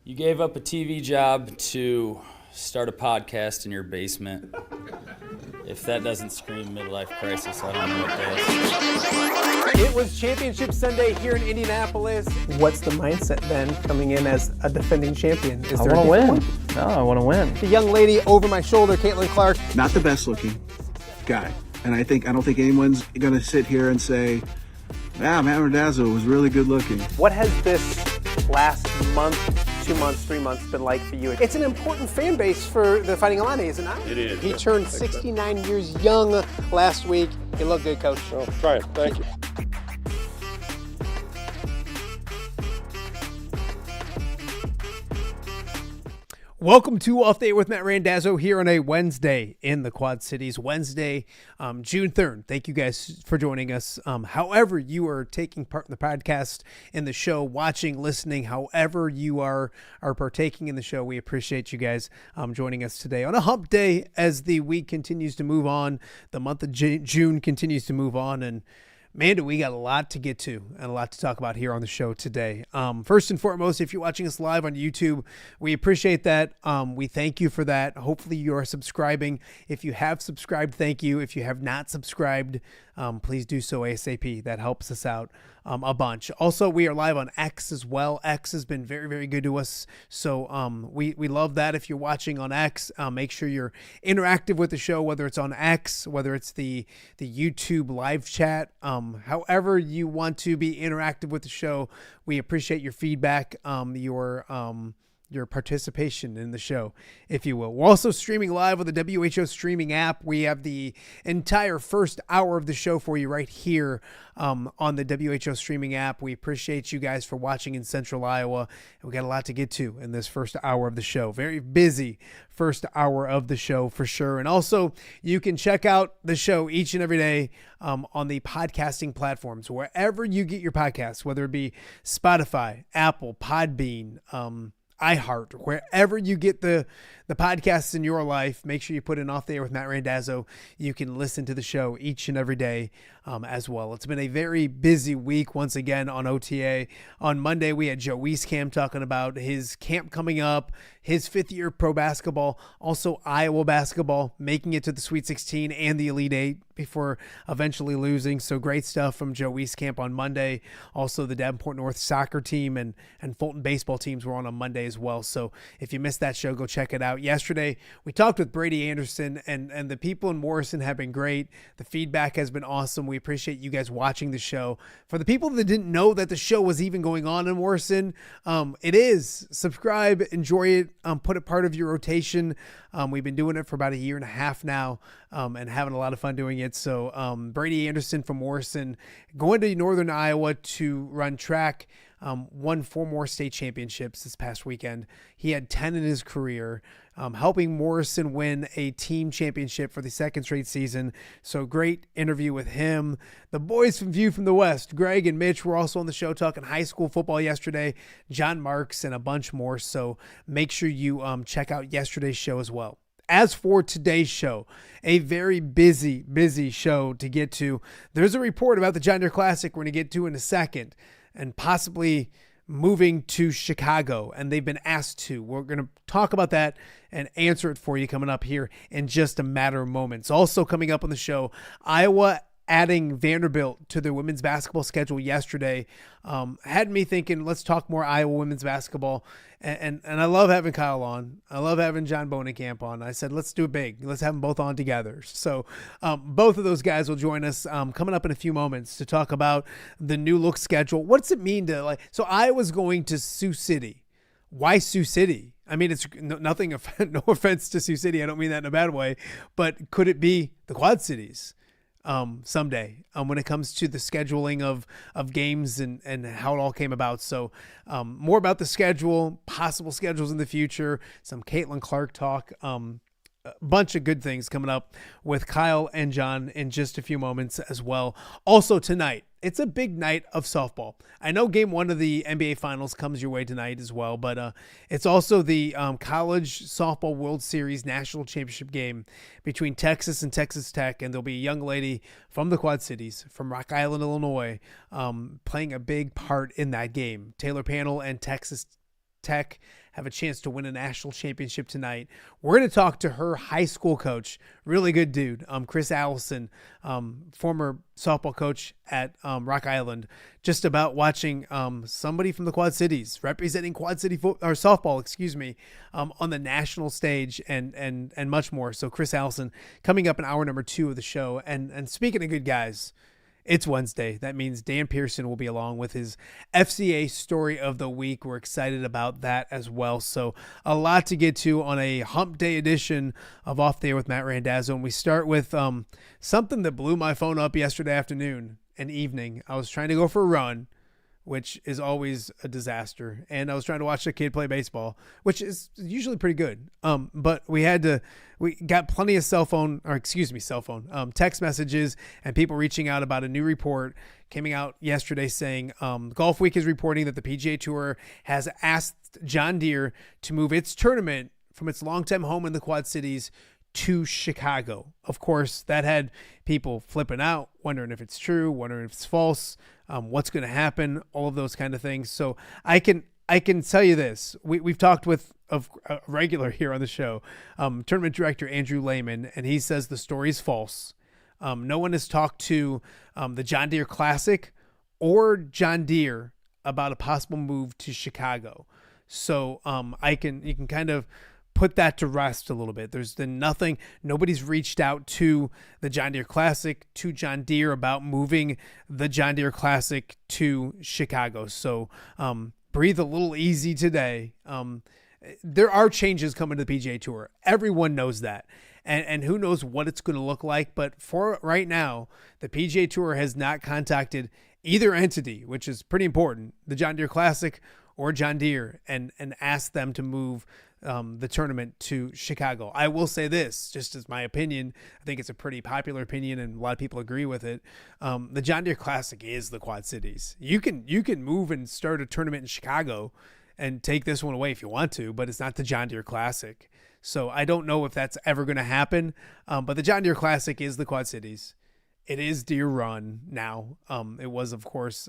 You gave up a TV job to start a podcast in your basement. If that doesn't scream midlife crisis, I don't know what does. It was Championship Sunday here in Indianapolis. What's the mindset then coming in as a defending champion? Is there I want to win. No, I want to win. The young lady over my shoulder, Caitlin Clark. Not the best looking guy. And I don't think anyone's going to sit here and say, Matt Randazzo was really good looking. What has this last month, 2 months, 3 months been like for you? It's an important fan base for the Fighting Illini, is it not? It is. He turned 69 years young last week. You look good, Coach. Oh, trying. Thank you. Welcome to Off Day with Matt Randazzo here on a Wednesday in the Quad Cities. Wednesday, June 3rd. Thank you guys for joining us. However you are taking part in the podcast, in the show, watching, listening, however you are partaking in the show, we appreciate you guys joining us today on a hump day as the week continues to move on. The month of June continues to move on, and man, do we got a lot to get to and a lot to talk about here on the show today. First and foremost, if you're watching us live on YouTube, we appreciate that. We thank you for that. Hopefully you are subscribing. If you have subscribed, thank you. If you have not subscribed, please do so ASAP. That helps us out a bunch. Also, we are live on X as well. X has been very, very good to us. So we love that. If you're watching on X, make sure you're interactive with the show, whether it's on X, whether it's the YouTube live chat, however you want to be interactive with the show. We appreciate your feedback, your participation in the show, if you will. We're also streaming live with the WHO streaming app. We have the entire first hour of the show for you right here on the WHO streaming app. We appreciate you guys for watching in Central Iowa. We got a lot to get to in this first hour of the show. Very busy first hour of the show for sure. And also, you can check out the show each and every day on the podcasting platforms, wherever you get your podcasts, whether it be Spotify, Apple, Podbean, iHeart, wherever you get the podcasts in your life. Make sure you put in Off There with Matt Randazzo. You can listen to the show each and every day as well. It's been a very busy week once again on OTA. On Monday, we had Joe Huesmann talking about his camp coming up, his fifth year pro basketball, also Iowa basketball, making it to the Sweet 16 and the Elite Eight before eventually losing. So great stuff from Joe Huesmann on Monday. Also, the Davenport North soccer team and Fulton baseball teams were on Monday as well. So if you missed that show, go check it out. Yesterday, we talked with Brady Anderson, and the people in Morrison have been great. The feedback has been awesome. We appreciate you guys watching the show. For the people that didn't know that the show was even going on in Morrison, it is. Subscribe, enjoy it, put it part of your rotation. We've been doing it for about a year and a half now and having a lot of fun doing it. So Brady Anderson from Morrison going to Northern Iowa to run track. Won 4 more state championships this past weekend. He had 10 in his career, helping Morrison win a team championship for the second straight season. So great interview with him. The boys from View from the West, Greg and Mitch, were also on the show talking high school football yesterday, John Marks, and a bunch more. So make sure you check out yesterday's show as well. As for today's show, a very busy show to get to. There's a report about the John Deere Classic we're going to get to in a second, and possibly moving to Chicago, and they've been asked to. We're going to talk about that and answer it for you coming up here in just a matter of moments. Also coming up on the show, Iowa adding Vanderbilt to their women's basketball schedule yesterday had me thinking, let's talk more Iowa women's basketball. And I love having Kyle on. I love having John Bohnenkamp on. I said, let's do it big. Let's have them both on together. So both of those guys will join us coming up in a few moments to talk about the new look schedule. What's it mean to so Iowa's going to Sioux City. Why Sioux City? I mean, it's nothing, no offense to Sioux City. I don't mean that in a bad way, but could it be the Quad Cities? Someday when it comes to the scheduling of games and how it all came about. So more about the schedule, possible schedules in the future, some Caitlin Clark talk, a bunch of good things coming up with Kyle and John in just a few moments as well. Also tonight, it's a big night of softball. I know game 1 of the NBA Finals comes your way tonight as well, but it's also the College Softball World Series National Championship game between Texas and Texas Tech, and there'll be a young lady from the Quad Cities, from Rock Island, Illinois, playing a big part in that game. Taylor Pannell and Texas Tech have a chance to win a national championship tonight. We're going to talk to her high school coach, really good dude, Chris Allison, former softball coach at Rock Island, just about watching somebody from the Quad Cities representing Quad City softball, on the national stage and much more. So Chris Allison coming up in hour number 2 of the show. And speaking of good guys, it's Wednesday. That means Dan Pearson will be along with his FCA story of the week. We're excited about that as well. So a lot to get to on a hump day edition of Off There with Matt Randazzo. And we start with something that blew my phone up yesterday afternoon and evening. I was trying to go for a run which is always a disaster. And I was trying to watch a kid play baseball, which is usually pretty good. But we got plenty of text messages and people reaching out about a new report coming out yesterday saying Golf Week is reporting that the PGA Tour has asked John Deere to move its tournament from its longtime home in the Quad Cities to Chicago. Of course, that had people flipping out, wondering if it's true, wondering if it's false, what's going to happen, all of those kind of things. So I can tell you this. We've talked with a regular here on the show, tournament director Andrew Lehman, and he says the story's false. No one has talked to the John Deere Classic or John Deere about a possible move to Chicago. So you can kind of put that to rest a little bit. There's been nothing. Nobody's reached out to the John Deere Classic, to John Deere about moving the John Deere Classic to Chicago. So breathe a little easy today. There are changes coming to the PGA Tour. Everyone knows that. And who knows what it's going to look like. But for right now, the PGA Tour has not contacted either entity, which is pretty important, the John Deere Classic or John Deere, and asked them to move the tournament to Chicago. I will say this, just as my opinion, I think it's a pretty popular opinion and a lot of people agree with it. The John Deere Classic is the Quad Cities. You can move and start a tournament in Chicago and take this one away if you want to, but it's not the John Deere Classic. So I don't know if that's ever going to happen. But the John Deere Classic is the Quad Cities. It is Deere Run now. It was, of course,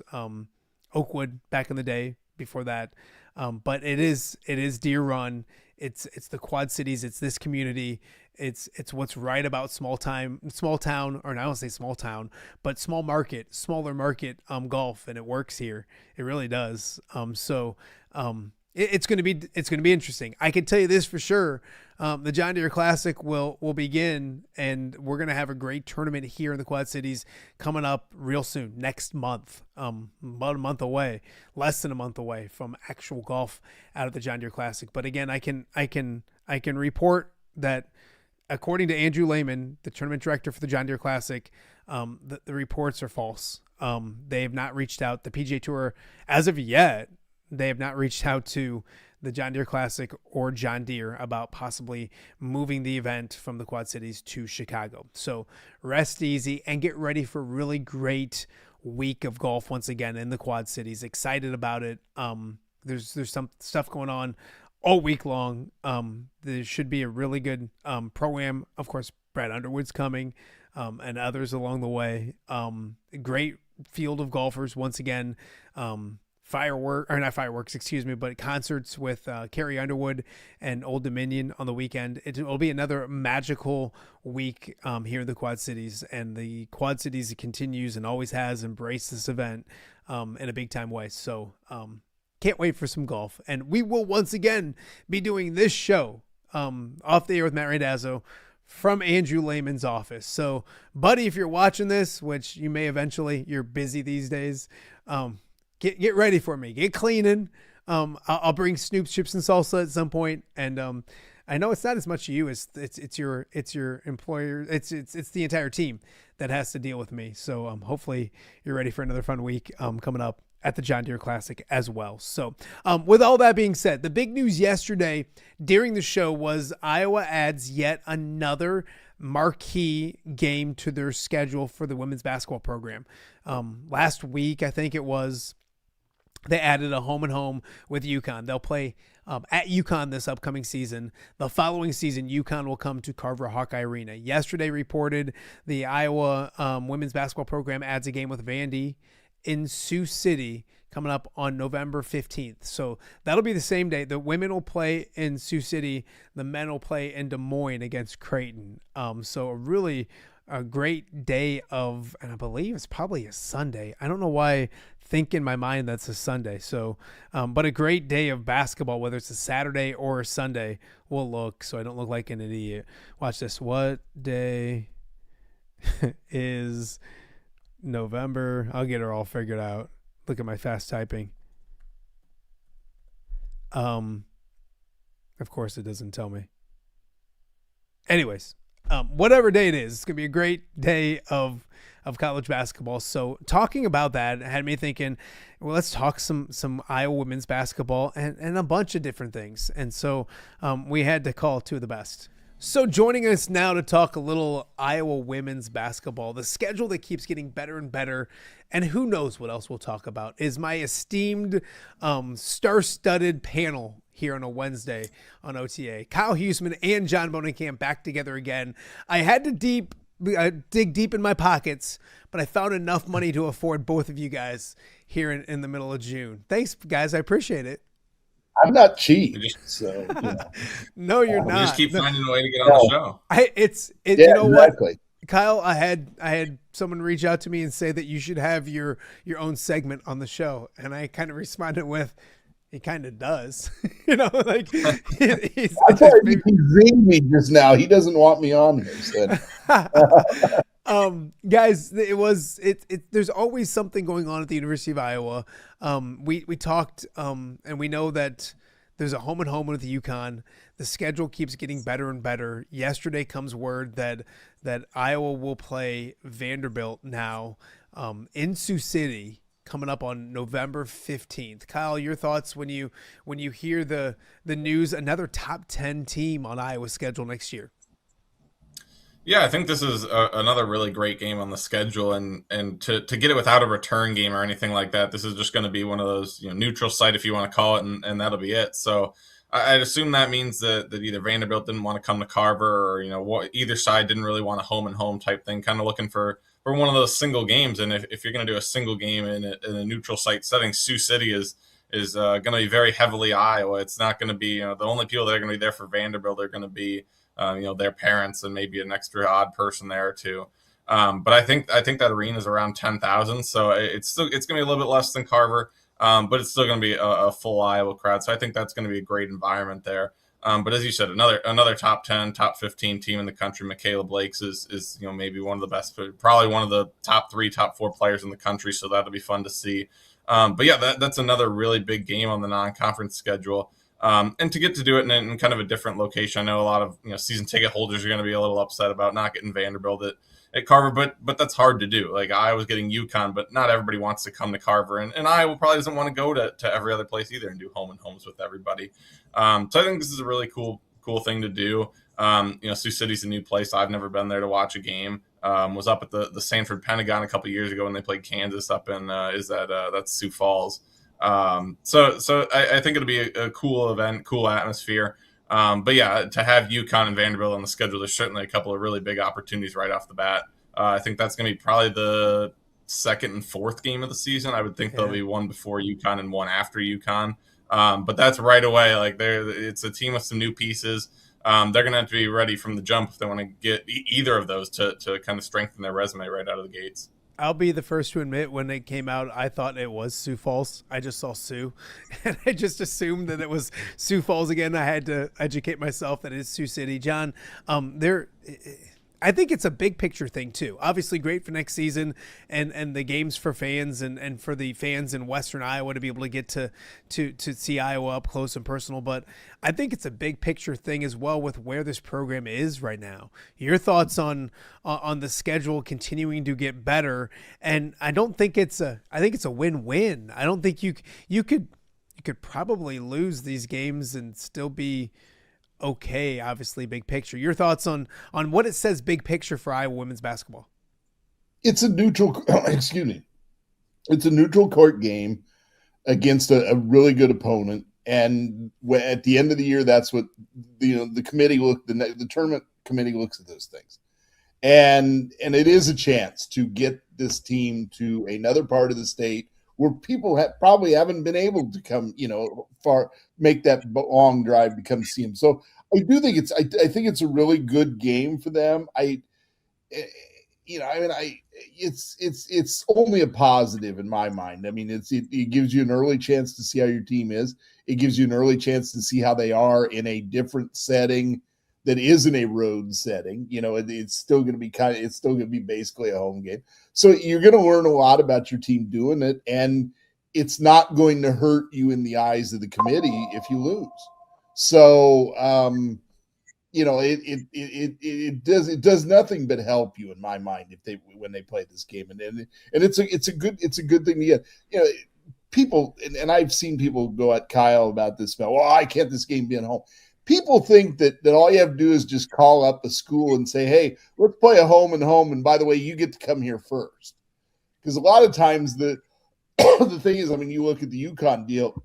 Oakwood back in the day before that. But it is Deere Run. It's the Quad Cities. It's this community. It's what's right about small town, or I don't say small town, but smaller market golf, and it works here. It really does. It's going to be interesting. I can tell you this for sure. The John Deere Classic will begin, and we're going to have a great tournament here in the Quad Cities coming up real soon, next month, about a month away, less than a month away from actual golf out of the John Deere Classic. But again, I can report that according to Andrew Lehman, the tournament director for the John Deere Classic, the reports are false. They have not reached out. The PGA Tour, as of yet, they have not reached out to the John Deere Classic or John Deere about possibly moving the event from the Quad Cities to Chicago. So rest easy and get ready for a really great week of golf once again in the Quad Cities. Excited about it. There's some stuff going on all week long. There should be a really good pro-am. Of course, Brad Underwood's coming and others along the way. Great field of golfers once again. But concerts with Carrie Underwood and Old Dominion on the weekend. It will be another magical week here in the Quad Cities, and the Quad Cities continues and always has embraced this event in a big time way. So can't wait for some golf, and we will once again be doing this show off the air with Matt Randazzo from Andrew Lehman's office. So, buddy, if you're watching this, which you may eventually, you're busy these days. Get ready for me. Get cleaning. I'll bring Snoop's chips and salsa at some point. And I know it's not as much you as it's your employer. It's the entire team that has to deal with me. So hopefully you're ready for another fun week coming up at the John Deere Classic as well. So with all that being said, the big news yesterday during the show was Iowa adds yet another marquee game to their schedule for the women's basketball program. Last week, I think it was, they added a home and home with UConn. They'll play at UConn this upcoming season. The following season, UConn will come to Carver Hawkeye Arena. Yesterday reported the Iowa women's basketball program adds a game with Vandy in Sioux City coming up on November 15th. So that'll be the same day. The women will play in Sioux City. The men will play in Des Moines against Creighton. So a great day of, and I believe it's probably a Sunday. I don't know why I think in my mind that's a Sunday. So, but a great day of basketball, whether it's a Saturday or a Sunday, will look, so I don't look like an idiot. Watch this. What day is November? I'll get her all figured out. Look at my fast typing. Of course it doesn't tell me. Anyways, whatever day it is, it's gonna be a great day of college basketball. So talking about that had me thinking, well, let's talk some Iowa women's basketball and a bunch of different things. And so we had to call two of the best. So joining us now to talk a little Iowa women's basketball, the schedule that keeps getting better and better, and who knows what else we'll talk about, is my esteemed star-studded panel here on a Wednesday on OTA. Kyle Huesmann and John Bohnenkamp back together again. I had to dig deep in my pockets, but I found enough money to afford both of you guys here in the middle of June. Thanks, guys. I appreciate it. I'm not cheap, so no, you're not. You just keep finding a way to get on the show. You know exactly. What, Kyle? I had someone reach out to me and say that you should have your own segment on the show, and I kind of responded with, "He kind of does," like he's I thought he zinged me just now. He doesn't want me on here. So. Guys, there's always something going on at the University of Iowa. We talked, and we know that there's a home and home with UConn. The schedule keeps getting better and better. Yesterday comes word that Iowa will play Vanderbilt now in Sioux City coming up on November 15th. Kyle, your thoughts when you hear the news, another top 10 team on Iowa's schedule next year? Yeah, I think this is another really great game on the schedule, and to get it without a return game or anything like that, this is just going to be one of those neutral site, if you want to call it, and that'll be it. So I'd assume that means that either Vanderbilt didn't want to come to Carver, or either side didn't really want a home and home type thing, kind of looking for one of those single games. And if you're going to do a single game in a neutral site setting, Sioux City is going to be very heavily Iowa. It's not going to be the only people that are going to be there for Vanderbilt are going to be their parents and maybe an extra odd person there or two. But I think that arena is around 10,000, so it's going to be a little bit less than Carver, but it's still going to be a full Iowa crowd. So I think that's going to be a great environment there. But as you said, another top 10, top 15 team in the country. Michaela Blakes is maybe one of the best, probably one of the top 3, top 4 players in the country. So that'll be fun to see. But yeah, that's another really big game on the non-conference schedule. And to get to do it in kind of a different location. I know a lot of season ticket holders are going to be a little upset about not getting Vanderbilt at Carver, but that's hard to do. Like Iowa's getting UConn, but not everybody wants to come to Carver, and Iowa probably doesn't want to go to every other place either and do home and homes with everybody. So I think this is a really cool thing to do. Sioux City's a new place. I've never been there to watch a game. Was up at the Sanford Pentagon a couple of years ago when they played Kansas up in that's Sioux Falls. So I think it'll be a cool event, cool atmosphere. But yeah, to have UConn and Vanderbilt on the schedule, there's certainly a couple of really big opportunities right off the bat. I think that's going to be probably the second and fourth game of the season. I would think there'll be one before UConn and one after UConn. But that's right away. Like it's a team with some new pieces. They're going to have to be ready from the jump if they want to get either of those to kind of strengthen their resume right out of the gates. I'll be the first to admit, when it came out, I thought it was Sioux Falls. I just saw Sioux, and I just assumed that it was Sioux Falls again. I had to educate myself that it's Sioux City. John, I think it's a big picture thing too. Obviously great for next season and the games for fans and for the fans in Western Iowa to be able to get to see Iowa up close and personal. But I think it's a big picture thing as well with where this program is right now. Your thoughts on the schedule continuing to get better. And I think it's a win-win. I don't think you could probably lose these games and still be okay, obviously big picture. Your thoughts on what it says big picture for Iowa women's basketball? It's a neutral It's a neutral court game against a really good opponent, and at the end of the year, that's what the committee the tournament committee looks at those things, and it is a chance to get this team to another part of the state where people probably haven't been able to come, far, make that long drive to come see them. So I do think I think it's a really good game for them. It's only a positive in my mind. I mean, it gives you an early chance to see how your team is. It gives you an early chance to see how they are in a different setting that isn't a road setting. It's still going to be it's still going to be basically a home game. So you're going to learn a lot about your team doing it, and it's not going to hurt you in the eyes of the committee if you lose. So, it does nothing but help you in my mind when they play this game, and it's a good thing to get. People, and I've seen people go at Kyle about this. Why can't this game be at home? People think that all you have to do is just call up a school and say, hey, let's play a home and home. And by the way, you get to come here first. Because a lot of times the thing is, you look at the UConn deal,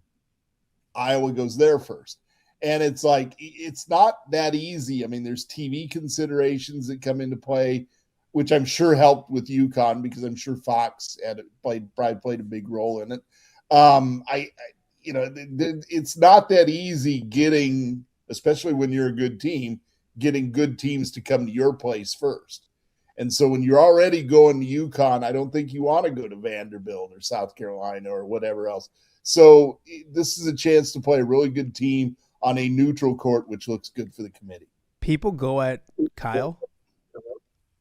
Iowa goes there first. And it's like, it's not that easy. There's TV considerations that come into play, which I'm sure helped with UConn because I'm sure Fox probably played a big role in it. It's not that easy getting, especially when you're a good team, getting good teams to come to your place first. And so when you're already going to UConn, I don't think you want to go to Vanderbilt or South Carolina or whatever else. So this is a chance to play a really good team on a neutral court, which looks good for the committee. People go at Kyle.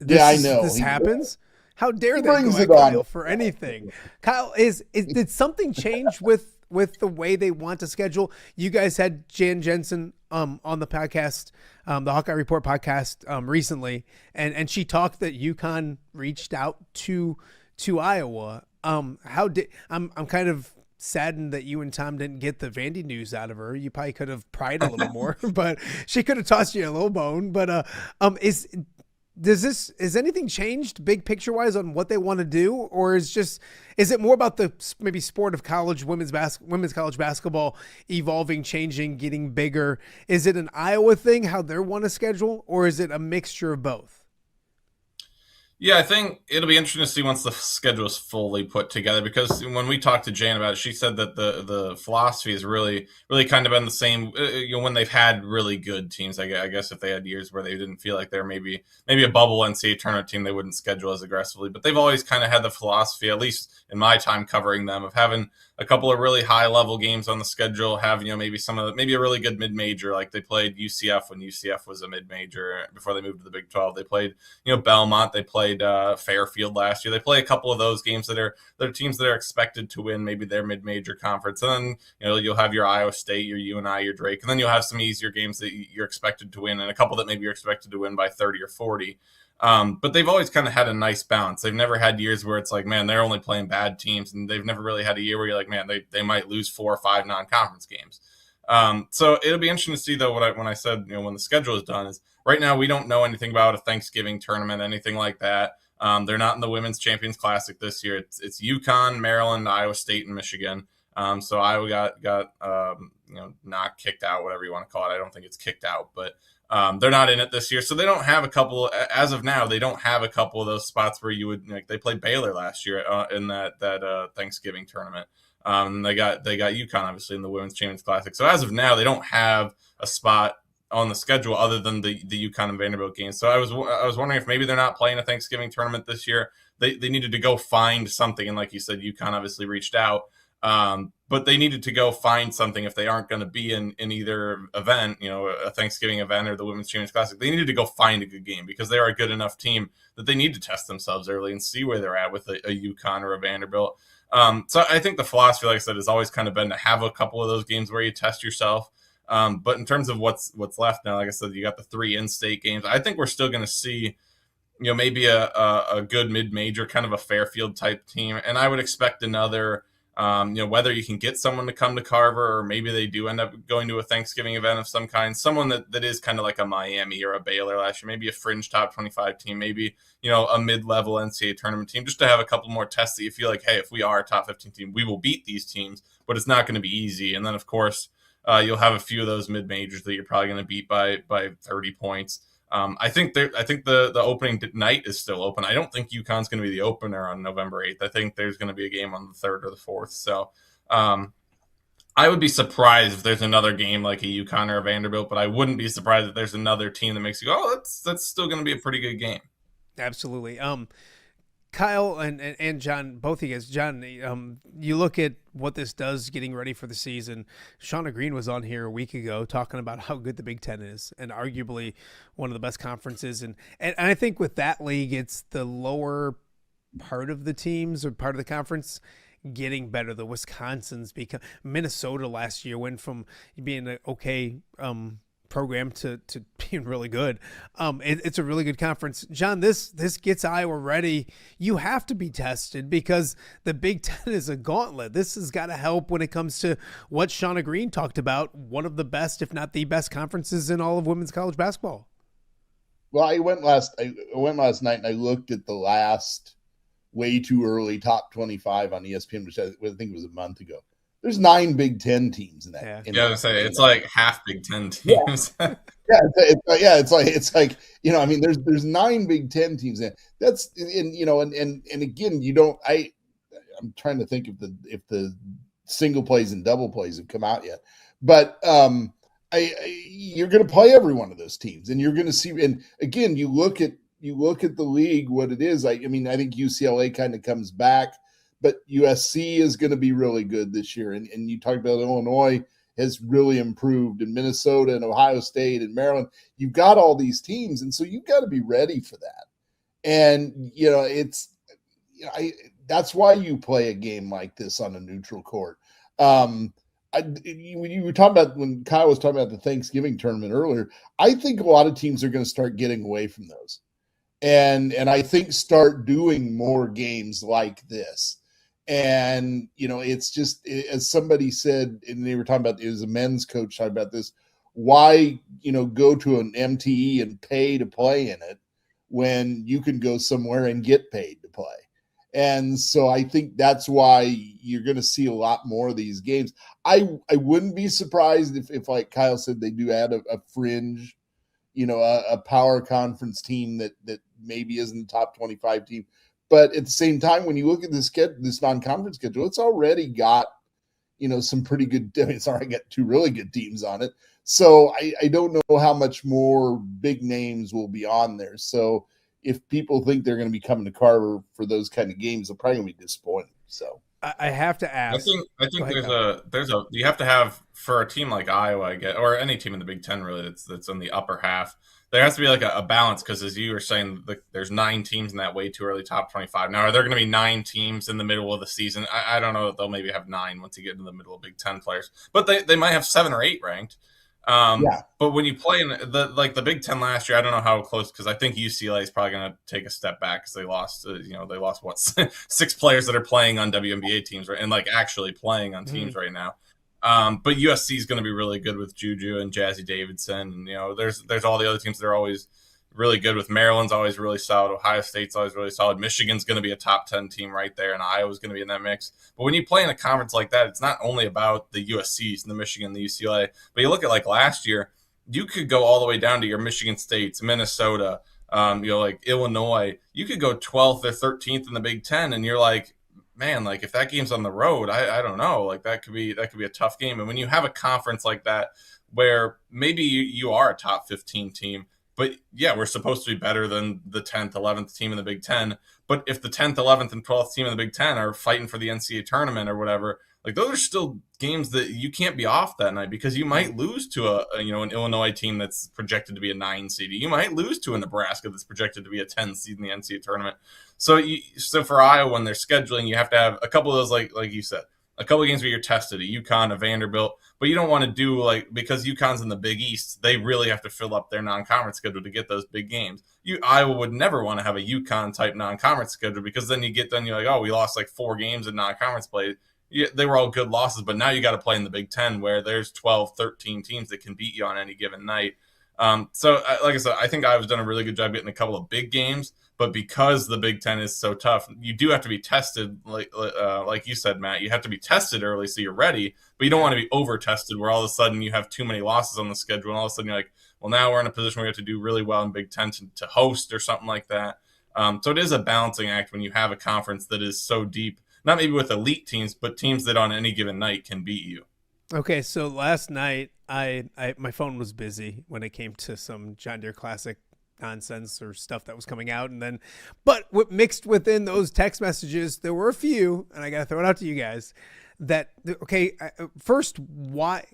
I know. This happens. How dare they brings go at it on. Kyle for anything? Kyle, did something change with the way they want to schedule? You guys had Jan Jensen on the podcast, the Hawkeye Report podcast recently, and she talked that UConn reached out to Iowa. I'm kind of saddened that you and Tom didn't get the Vandy news out of her. You probably could have pried a little more, but she could have tossed you a little bone. But has anything changed big picture wise on what they want to do, or is it more about the maybe sport of women's college basketball evolving, changing, getting bigger? Is it an Iowa thing, how they want to schedule, or is it a mixture of both? Yeah, I think it'll be interesting to see once the schedule is fully put together, because when we talked to Jan about it, she said that the philosophy has really kind of been the same. When they've had really good teams, I guess if they had years where they didn't feel like they're maybe a bubble NCAA tournament team, they wouldn't schedule as aggressively. But they've always kind of had the philosophy, at least in my time covering them, of having a couple of really high level games on the schedule, have maybe a really good mid major, like they played UCF when UCF was a mid major before they moved to the Big 12. They played Belmont, they played Fairfield last year. They play a couple of those games that are teams that are expected to win maybe their mid major conference, and then you'll have your Iowa State, your UNI, your Drake, and then you'll have some easier games that you're expected to win, and a couple that maybe you're expected to win by 30 or 40. But they've always kind of had a nice balance. They've never had years where it's like, man, they're only playing bad teams, and they've never really had a year where you're like, man, they might lose 4 or 5 non-conference games. So it'll be interesting to see, though, when I said, when the schedule is done, is right now we don't know anything about a Thanksgiving tournament, anything like that. They're not in the Women's Champions Classic this year. It's UConn, Maryland, Iowa State, and Michigan. So Iowa got not kicked out, whatever you want to call it. I don't think it's kicked out, but they're not in it this year. So they don't have a couple, as of now, they don't have a couple of those spots where you would, they played Baylor last year in that Thanksgiving tournament. They got UConn obviously in the Women's Champions Classic. So as of now, they don't have a spot on the schedule other than the UConn and Vanderbilt games. So I was wondering if maybe they're not playing a Thanksgiving tournament this year. They needed to go find something, and like you said, UConn obviously reached out. But they needed to go find something if they aren't going to be in either event, a Thanksgiving event or the Women's Champions Classic. They needed to go find a good game because they are a good enough team that they need to test themselves early and see where they're at with a UConn or a Vanderbilt. So I think the philosophy, like I said, has always kind of been to have a couple of those games where you test yourself. But in terms of what's left now, like I said, you got the 3 in-state games. I think we're still going to see, maybe a good mid-major, kind of a Fairfield type team. And I would expect another, whether you can get someone to come to Carver, or maybe they do end up going to a Thanksgiving event of some kind, someone that is kind of like a Miami or a Baylor last year, maybe a fringe top 25 team, maybe, a mid-level NCAA tournament team, just to have a couple more tests that you feel like, hey, if we are a top 15 team, we will beat these teams, but it's not going to be easy. And then, of course, you'll have a few of those mid-majors that you're probably going to beat by 30 points. I think the opening night is still open. I don't think UConn's going to be the opener on November 8th. I think there's going to be a game on the 3rd or the 4th. So I would be surprised if there's another game like a UConn or a Vanderbilt, but I wouldn't be surprised if there's another team that makes you go, oh, that's still going to be a pretty good game. Absolutely. Kyle and John, both of you guys. John, you look at what this does getting ready for the season. Shauna Green was on here a week ago talking about how good the Big Ten is, and arguably one of the best conferences. And I think with that league, it's the lower part of the teams or part of the conference getting better. The Wisconsins, because Minnesota last year went from being an okay program to being really good. It's a really good conference. John, this gets Iowa ready. You have to be tested because the Big Ten is a gauntlet. This has got to help when it comes to what Shauna Green talked about, one of the best, if not the best conferences in all of women's college basketball. Well, I went last night and I looked at the last way too early top 25 on ESPN, which I think was a month ago. There's 9 Big Ten teams in that. Yeah, I was gonna say it's like half Big Ten teams. It's like I mean, there's 9 Big Ten teams in. That's and again, I'm trying to think if the single plays and double plays have come out yet, but you're going to play every one of those teams, and you're going to see. And again, you look at the league, what it is. I think UCLA kind of comes back. But USC is going to be really good this year. And you talked about Illinois has really improved, and Minnesota and Ohio State and Maryland. You've got all these teams, and so you've got to be ready for that. And, that's why you play a game like this on a neutral court. When you were talking about, when Kyle was talking about the Thanksgiving tournament earlier, I think a lot of teams are going to start getting away from those. And I think start doing more games like this. And, it's just, as somebody said, and they were talking about, it was a men's coach talking about this, why, go to an MTE and pay to play in it when you can go somewhere and get paid to play. And so I think that's why you're going to see a lot more of these games. I wouldn't be surprised if like Kyle said, they do add a fringe, a power conference team that maybe isn't the top 25 team. But at the same time, when you look at this non-conference schedule, it's already got, some pretty good. It's already got 2 really good teams on it. So I don't know how much more big names will be on there. So if people think they're going to be coming to Carver for those kind of games, they're probably going to be disappointed. So I have to ask. I think there's a you have to have, for a team like Iowa, I guess, or any team in the Big Ten really that's in the upper half. There has to be like a balance, because as you were saying, there's 9 teams in that way too early top 25. Now, are there going to be 9 teams in the middle of the season? I don't know that they'll maybe have 9 once you get into the middle of Big Ten players, but they might have 7 or 8 ranked. But when you play in the Big Ten last year, I don't know how close, because I think UCLA is probably going to take a step back because they lost, they lost what 6 players that are playing on WNBA teams, right, and like actually playing on teams right now. But USC is going to be really good with Juju and Jazzy Davidson. And, there's all the other teams that are always really good with. Maryland's always really solid. Ohio State's always really solid. Michigan's going to be a top 10 team right there, and Iowa's going to be in that mix. But when you play in a conference like that, it's not only about the USCs and the Michigan, the UCLA, but you look at like last year, you could go all the way down to your Michigan States, Minnesota, like Illinois. You could go 12th or 13th in the Big Ten, and you're like, man, like if that game's on the road, I don't know, like that could be a tough game. And when you have a conference like that, where maybe you are a top 15 team, but yeah, we're supposed to be better than the 10th, 11th team in the Big Ten. But if the 10th, 11th, and 12th team in the Big Ten are fighting for the NCAA tournament or whatever, like those are still games that you can't be off that night, because you might lose to an Illinois team that's projected to be a 9 seed. You might lose to a Nebraska that's projected to be a 10 seed in the NCAA tournament. So for Iowa, when they're scheduling, you have to have a couple of those, like you said, a couple of games where you're tested, a UConn, a Vanderbilt, but you don't want to do because UConn's in the Big East, they really have to fill up their non-conference schedule to get those big games. Iowa would never want to have a UConn type non-conference schedule, because then you're like, oh, we lost like 4 games in non-conference play. Yeah, they were all good losses, but now you got to play in the Big Ten, where there's 12, 13 teams that can beat you on any given night. So like I said, I think Iowa's done a really good job getting a couple of big games, but because the Big Ten is so tough, you do have to be tested, like you said, Matt. You have to be tested early so you're ready, but you don't want to be over-tested where all of a sudden you have too many losses on the schedule, and all of a sudden you're like, well, now we're in a position where we have to do really well in Big Ten to host or something like that. So it is a balancing act when you have a conference that is so deep, not maybe with elite teams, but teams that on any given night can beat you. Okay, so last night my phone was busy when it came to some John Deere Classic nonsense or stuff that was coming out, but what mixed within those text messages, there were a few, and I got to throw it out to you guys. First, why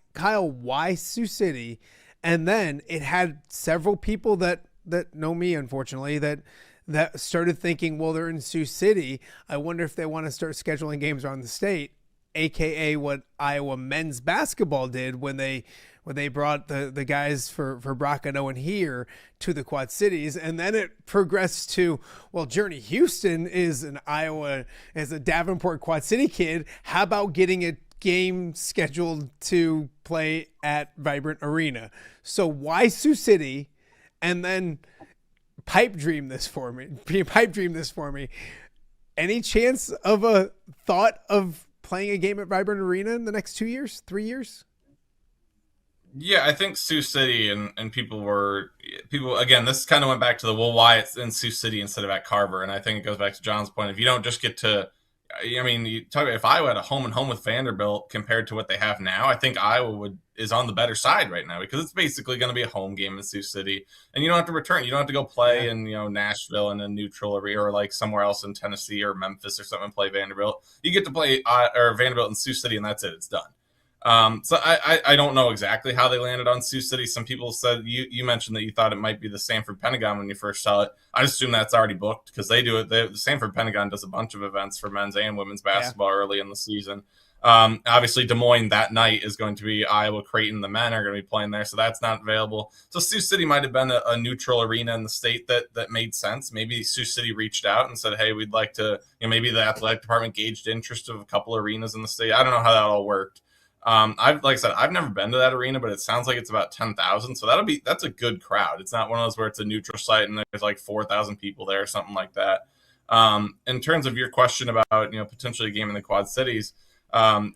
Sioux City, and then it had several people that know me, unfortunately, that started thinking, well, they're in Sioux City. I wonder if they want to start scheduling games around the state. AKA what Iowa men's basketball did when they brought the guys for Brock and Owen here to the Quad Cities, and then it progressed to, well, Journey Houston is a Davenport Quad City kid. How about getting a game scheduled to play at Vibrant Arena? So why Sioux City? And then pipe dream this for me. Any chance of a thought of playing a game at Vibrant Arena in the next 2 years, 3 years? Yeah, I think Sioux City and people again, this kind of went back to why it's in Sioux City instead of at Carver. And I think it goes back to John's point. If you don't just get to, I mean, you talk about if Iowa had a home and home with Vanderbilt compared to what they have now, I think Iowa is on the better side right now, because it's basically going to be a home game in Sioux City, and you don't have to return. You don't have to go play in Nashville in a neutral arena, or like somewhere else in Tennessee or Memphis or something and play Vanderbilt. You get to play or Vanderbilt in Sioux City, and that's it. It's done. So I don't know exactly how they landed on Sioux City. Some people said you mentioned that you thought it might be the Sanford Pentagon when you first saw it. I assume that's already booked because they do it. The Sanford Pentagon does a bunch of events for men's and women's basketball early in the season. Obviously, Des Moines that night is going to be Iowa Creighton. The men are going to be playing there, so that's not available. So Sioux City might have been a neutral arena in the state that made sense. Maybe Sioux City reached out and said, hey, we'd like to, maybe the athletic department gauged interest of a couple arenas in the state. I don't know how that all worked. Like I said, I've never been to that arena, but it sounds like it's about 10,000. So that's a good crowd. It's not one of those where it's a neutral site and there's like 4,000 people there or something like that. In terms of your question about, potentially a game in the Quad Cities,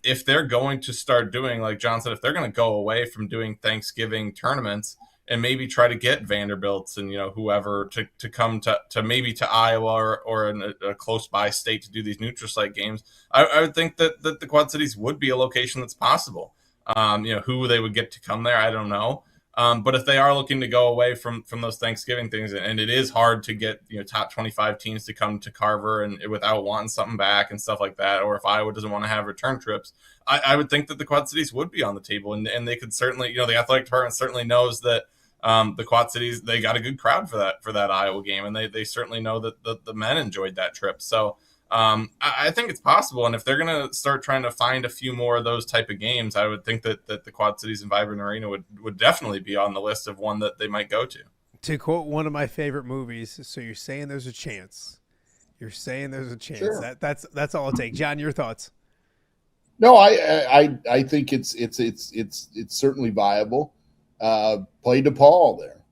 if they're going to start doing, like John said, if they're going to go away from doing Thanksgiving tournaments and maybe try to get Vanderbilts and, whoever to come to maybe to Iowa or in a close by state to do these neutral site games, I would think that the Quad Cities would be a location that's possible. Who they would get to come there, I don't know. But if they are looking to go away from those Thanksgiving things, and it is hard to get top 25 teams to come to Carver and without wanting something back and stuff like that, or if Iowa doesn't want to have return trips, I would think that the Quad Cities would be on the table, and they could certainly, the athletic department certainly knows that the Quad Cities, they got a good crowd for that Iowa game, and they certainly know that the men enjoyed that trip. So I think it's possible, and if they're going to start trying to find a few more of those type of games, I would think that the Quad Cities and Vibrant Arena would definitely be on the list of one that they might go to. To quote one of my favorite movies, so you're saying there's a chance. You're saying there's a chance. Sure. That's all it takes. John, your thoughts? No, I think it's certainly viable. Play DePaul there,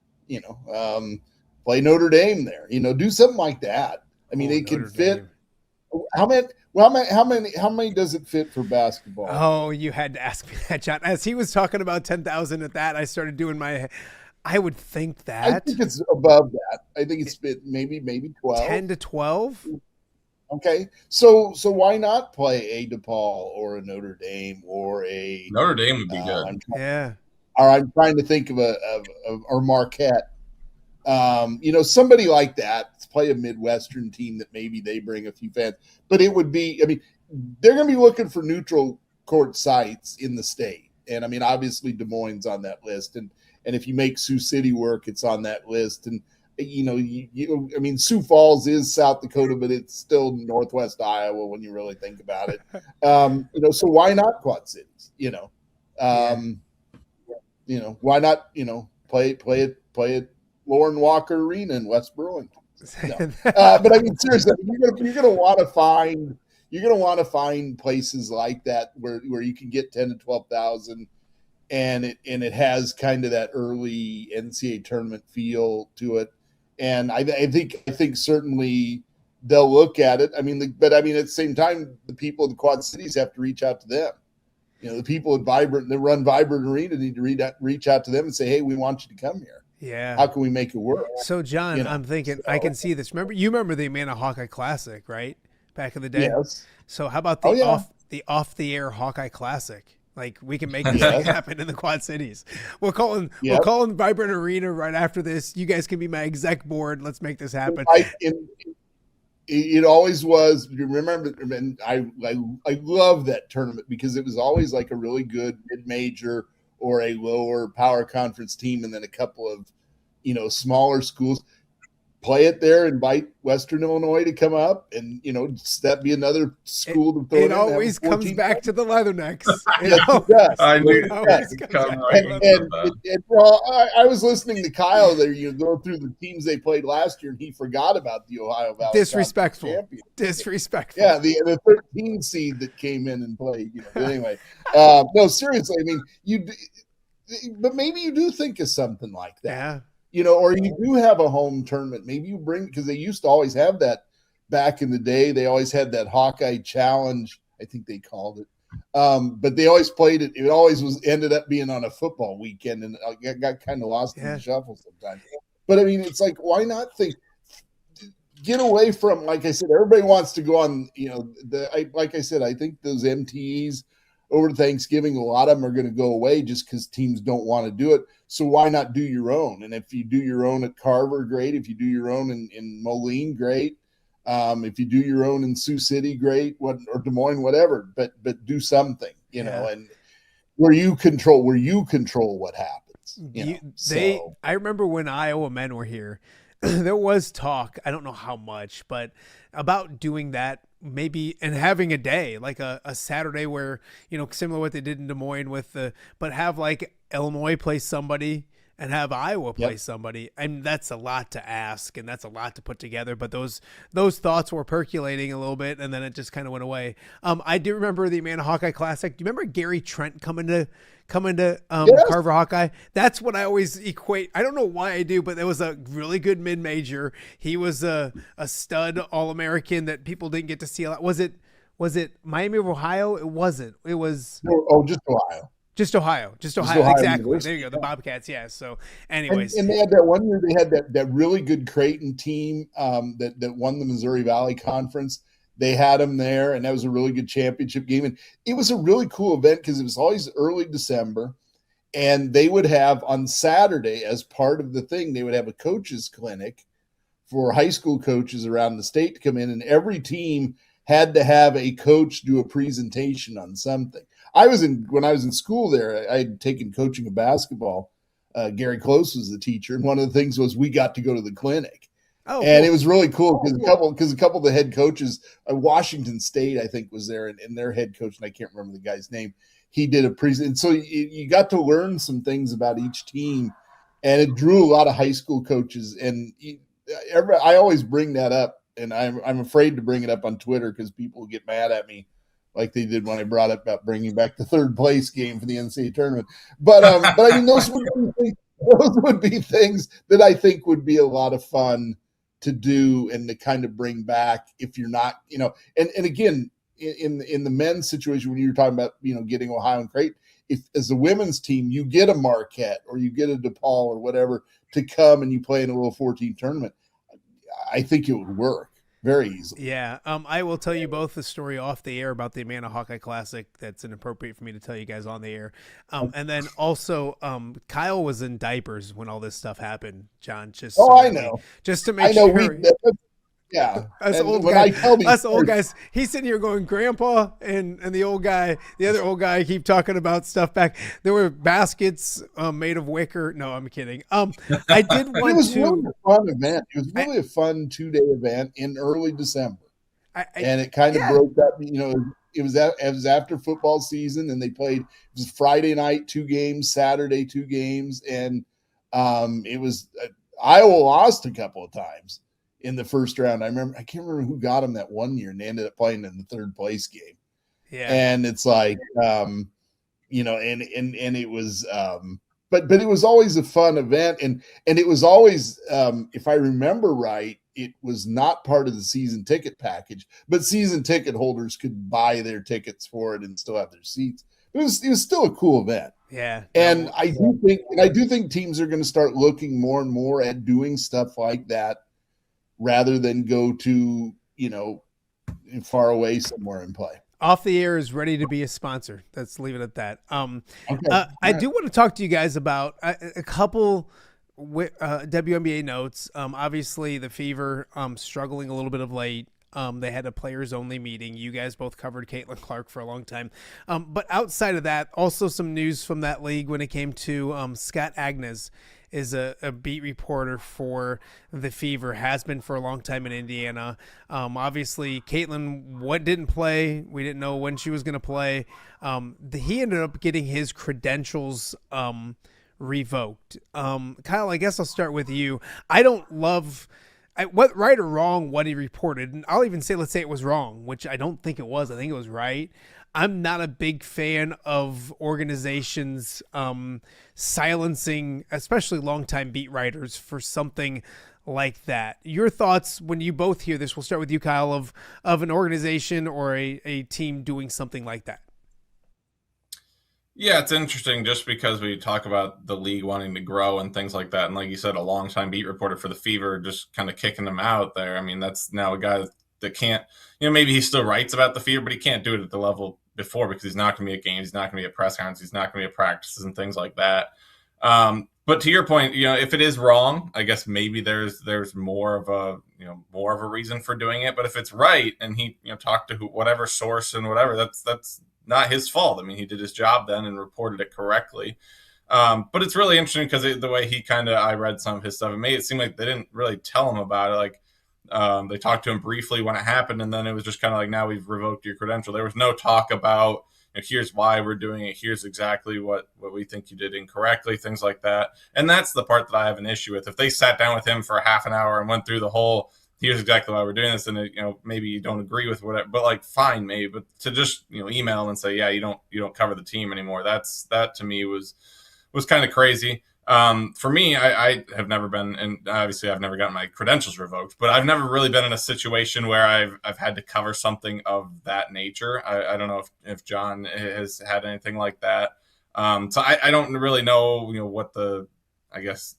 play Notre Dame there, do something like that. I mean, it can fit. Dame. How many does it fit for basketball? Oh, you had to ask me that, John. As he was talking about 10,000 at that, I started doing I would think that. I think it's above that. I think it's maybe 12. 10 to 12. Okay, so why not play a DePaul or a Notre Dame or a Notre Dame would be good. Or I'm trying to think of or Marquette. Somebody like that, play a Midwestern team that maybe they bring a few fans, but it would be, they're going to be looking for neutral court sites in the state. And obviously Des Moines on that list. And if you make Sioux City work, it's on that list. And, Sioux Falls is South Dakota, but it's still Northwest Iowa when you really think about it. So why not Quad Cities, why not, play it Lauren Walker Arena in West Burlington. No. But seriously, you're gonna want to find places like that where you can get 10 to 12,000, and it has kind of that early NCAA tournament feel to it. And I think certainly they'll look at it. But at the same time, the people in the Quad Cities have to reach out to them. The people at that run Vibrant Arena need to reach out to them and say, hey, we want you to come here. Yeah. How can we make it work? So, John, I'm thinking I can see this. Remember the Amanda Hawkeye Classic, right? Back in the day. Yes. So how about the off the air Hawkeye Classic? Like, we can make this thing happen in the Quad Cities. We'll call in Vibrant Arena right after this. You guys can be my exec board. Let's make this happen. It always was. Remember, and I love that tournament because it was always like a really good mid-major or a lower power conference team, and then a couple of, smaller schools. play it there, invite Western Illinois to come up, and that be another school to throw It in. always comes back to the Leathernecks. I knew I was listening to Kyle there, go through the teams they played last year, and he forgot about the Ohio Valley Disrespectful. Yeah, the 13 seed that came in and played. But anyway, no, seriously, I mean, but maybe you do think of something like that. Yeah. Or you do have a home tournament. Maybe you bring, because they used to always have that back in the day. They always had that Hawkeye Challenge, I think they called it. But they always played it. It always ended up being on a football weekend, and I got kind of lost in the shuffle sometimes. But I mean, it's like, why not get away from, like I said, everybody wants to go on, like I said, I think those MTEs over Thanksgiving, a lot of them are going to go away just because teams don't want to do it. So why not do your own? And if you do your own at Carver, great. If you do your own in Moline, great. If you do your own in Sioux City, great. Or Des Moines, whatever. But do something, and where you control what happens. I remember when Iowa men were here, there was talk. I don't know how much, but about doing that. Maybe, and having a day like a Saturday where, similar to what they did in Des Moines but have like Illinois play somebody and have Iowa play somebody. And that's a lot to ask, and that's a lot to put together. But those thoughts were percolating a little bit, and then it just kind of went away. I do remember the Amana Hawkeye Classic. Do you remember Gary Trent coming to Carver Hawkeye? That's what I always equate. I don't know why I do, but it was a really good mid-major. He was a stud All-American that people didn't get to see a lot. Was it Miami of Ohio? It wasn't. It was just Ohio. Just Ohio. Exactly. University. There you go. The Bobcats. Yeah. So, anyways, and they had that one year. They had that really good Creighton team that won the Missouri Valley Conference. They had them there, and that was a really good championship game. And it was a really cool event because it was always early December, and they would have on Saturday, as part of the thing, they would have a coaches clinic for high school coaches around the state to come in, and every team had to have a coach do a presentation on something. When I was in school there, I had taken coaching of basketball. Gary Close was the teacher, and one of the things was we got to go to the clinic. It was really cool because a couple of the head coaches, Washington State, I think, was there, and their head coach, and I can't remember the guy's name, he did a presentation. So you got to learn some things about each team, and it drew a lot of high school coaches. And I always bring that up, and I'm afraid to bring it up on Twitter because people get mad at me, like they did when I brought up about bringing back the third place game for the NCAA tournament. But I mean, those would be things that I think would be a lot of fun to do and to kind of bring back if you're not, and again, in the men's situation, when you're talking about, getting Ohio and Creighton, if as a women's team, you get a Marquette or you get a DePaul or whatever to come and you play in a little 14 tournament, I think it would work very easily. Yeah. I will tell you both the story off the air about the Amana Hawkeye Classic. That's inappropriate for me to tell you guys on the air. And then also, Kyle was in diapers when all this stuff happened, John. I know. Just to make sure. Yeah. Us old guys, he's sitting here going, Grandpa, and the other old guy keep talking about stuff back. There were baskets made of wicker. No, I'm kidding. I did want to. It was really a fun event. It was really a fun 2-day event in early December. And it kind of broke up, it was after football season, and they played, it was Friday night, 2 games, Saturday, 2 games. And it was, Iowa lost a couple of times in the first round. I can't remember who got them that one year, and they ended up playing in the third place game. Yeah. And it's like, and it was, but it was always a fun event. And it was always, if I remember right, it was not part of the season ticket package, but season ticket holders could buy their tickets for it and still have their seats. It was still a cool event. Yeah. And I do think teams are going to start looking more and more at doing stuff like that, rather than go to, far away somewhere and play. Off the Air is ready to be a sponsor. Let's leave it at that. Okay. I do want to talk to you guys about a couple WNBA notes. Obviously, the Fever struggling a little bit of late. They had a players-only meeting. You guys both covered Caitlin Clark for a long time. But outside of that, also some news from that league when it came to Scott Agnes is a beat reporter for the Fever, has been for a long time in Indiana. Obviously, Caitlin didn't play. We didn't know when she was going to play. He ended up getting his credentials revoked. Kyle, I guess I'll start with you. I don't love what right or wrong what he reported, and I'll even say, let's say it was wrong, which I don't think it was. I think it was right. I'm not a big fan of organizations silencing, especially longtime beat writers, for something like that. Your thoughts when you both hear this? We'll start with you, Kyle, of an organization or a team doing something like that. Yeah, it's interesting just because we talk about the league wanting to grow and things like that. And like you said, a longtime beat reporter for the Fever just kind of kicking them out there. I mean, that's now a guy that can't, maybe he still writes about the Fever, but he can't do it at the level before because he's not going to be at games. He's not going to be at press conferences. He's not going to be at practices and things like that. But to your point, if it is wrong, I guess maybe there's more of a reason for doing it. But if it's right and he, talked to whatever source and whatever, that's not his fault. I mean, he did his job then and reported it correctly. But it's really interesting because the way he I read some of his stuff, it made it seem like they didn't really tell him about it. Like they talked to him briefly when it happened, and then it was just kind of like, now we've revoked your credential. There was no talk about, here's why we're doing it. Here's exactly what we think you did incorrectly, things like that. And that's the part that I have an issue with. If they sat down with him for a half an hour and went through the whole, here's exactly why we're doing this, and maybe you don't agree with whatever, but like, fine, maybe. But to just email and say, yeah, you don't cover the team anymore, that to me was kind of crazy. For me, I have never been, and obviously I've never gotten my credentials revoked, but I've never really been in a situation where I've had to cover something of that nature. I don't know if John has had anything like that. So I don't really know, what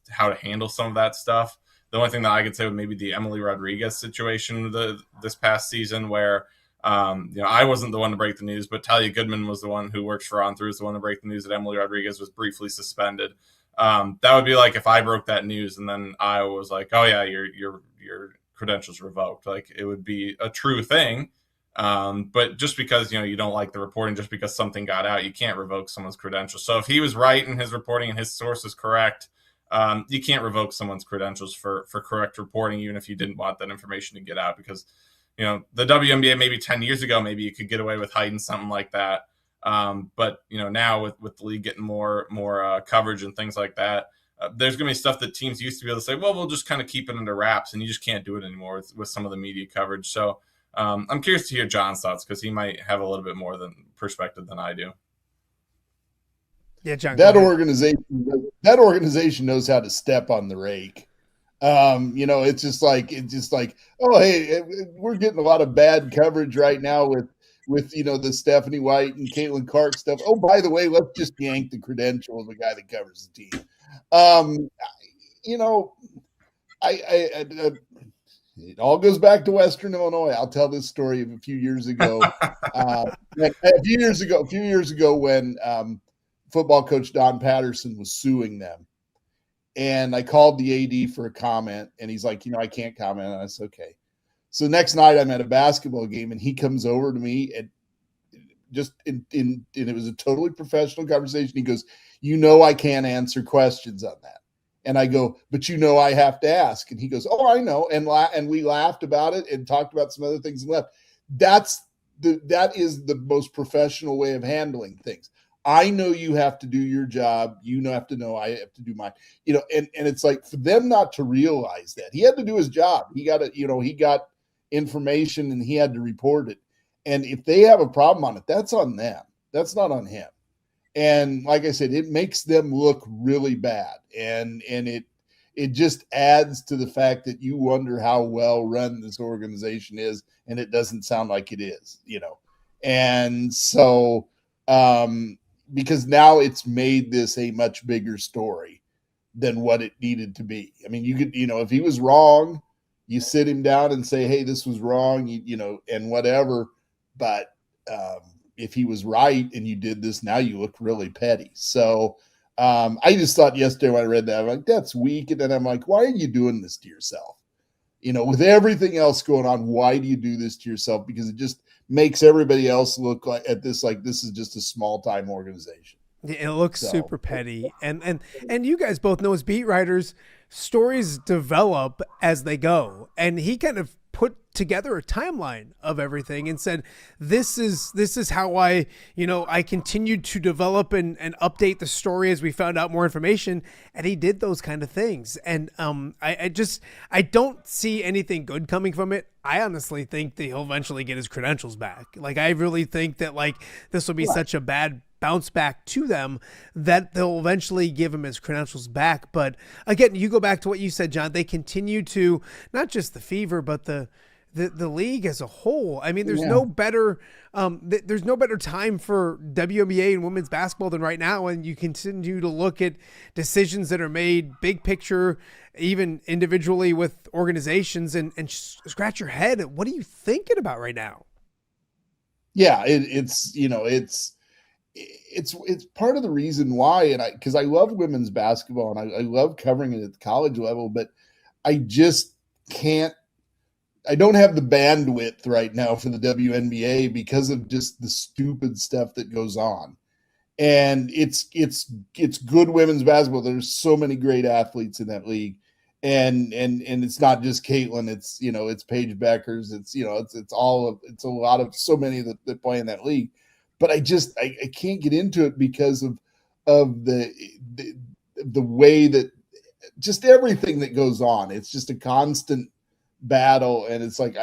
how to handle some of that stuff. The only thing that I could say would maybe the Emily Rodriguez situation this past season where, I wasn't the one to break the news, but Talia Goodman was the one who works for On Through, was the one to break the news that Emily Rodriguez was briefly suspended. That would be like if I broke that news and then Iowa was like, oh yeah, your credentials revoked. Like, it would be a true thing. But just because, you don't like the reporting, just because something got out, you can't revoke someone's credentials. So if he was right in his reporting and his source is correct, you can't revoke someone's credentials for correct reporting, even if you didn't want that information to get out, because, the WNBA maybe 10 years ago, maybe you could get away with hiding something like that. But now with the league getting more coverage and things like that, there's going to be stuff that teams used to be able to say, well, we'll just kind of keep it under wraps, and you just can't do it anymore with some of the media coverage. So I'm curious to hear John's thoughts, because he might have a little bit more perspective than I do. Yeah, John. That organization knows how to step on the rake. It's just like, oh, hey, we're getting a lot of bad coverage right now with the Stephanie White and Caitlin Clark stuff. Oh, by the way, let's just yank the credential of the guy that covers the team. It all goes back to Western Illinois. I'll tell this story of a few years ago. A few years ago when football coach Don Patterson was suing them. And I called the AD for a comment, and he's like, I can't comment. And I said, okay. So next night I'm at a basketball game, and he comes over to me and and it was a totally professional conversation. He goes, I can't answer questions on that. And I go, but I have to ask. And he goes, oh, I know. And we laughed about it and talked about some other things and left. That is the most professional way of handling things. I know you have to do your job. Have to know I have to do mine. And it's like, for them not to realize that he had to do his job. He got he got information and he had to report it. And if they have a problem on it, that's on them. That's not on him. And like I said, it makes them look really bad. And it just adds to the fact that you wonder how well run this organization is. And it doesn't sound like it is, And so, because now it's made this a much bigger story than what it needed to be. I mean, you could, if he was wrong, you sit him down and say, hey, this was wrong, and whatever. But if he was right and you did this, now you look really petty. So I just thought yesterday when I read that, I'm like, that's weak. And then I'm like, why are you doing this to yourself? With everything else going on, why do you do this to yourself? Because it just makes everybody else look like this is just a small time organization. It looks So. super petty, and you guys both know as beat writers, stories develop as they go, and he kind of put together a timeline of everything and said, this is how I continued to develop and update the story as we found out more information. And he did those kind of things. And I don't see anything good coming from it. I honestly think that he'll eventually get his credentials back. Like, I really think that this will be such a bad bounce back to them that they'll eventually give him his credentials back. But again, you go back to what you said, John, they continue to, not just the Fever, but the league as a whole. I mean, there's no better time for WNBA and women's basketball than right now. And you continue to look at decisions that are made big picture, even individually with organizations, and scratch your head. What are you thinking about right now? Yeah, it's part of the reason why, and because I love women's basketball and I love covering it at the college level, but I just can't. I don't have the bandwidth right now for the WNBA because of just the stupid stuff that goes on. And it's good women's basketball. There's so many great athletes in that league. And it's not just Caitlin, it's Paige Beckers. It's a lot of so many that play in that league. But I can't get into it because of the way that just everything that goes on. It's just a constant battle, and it's like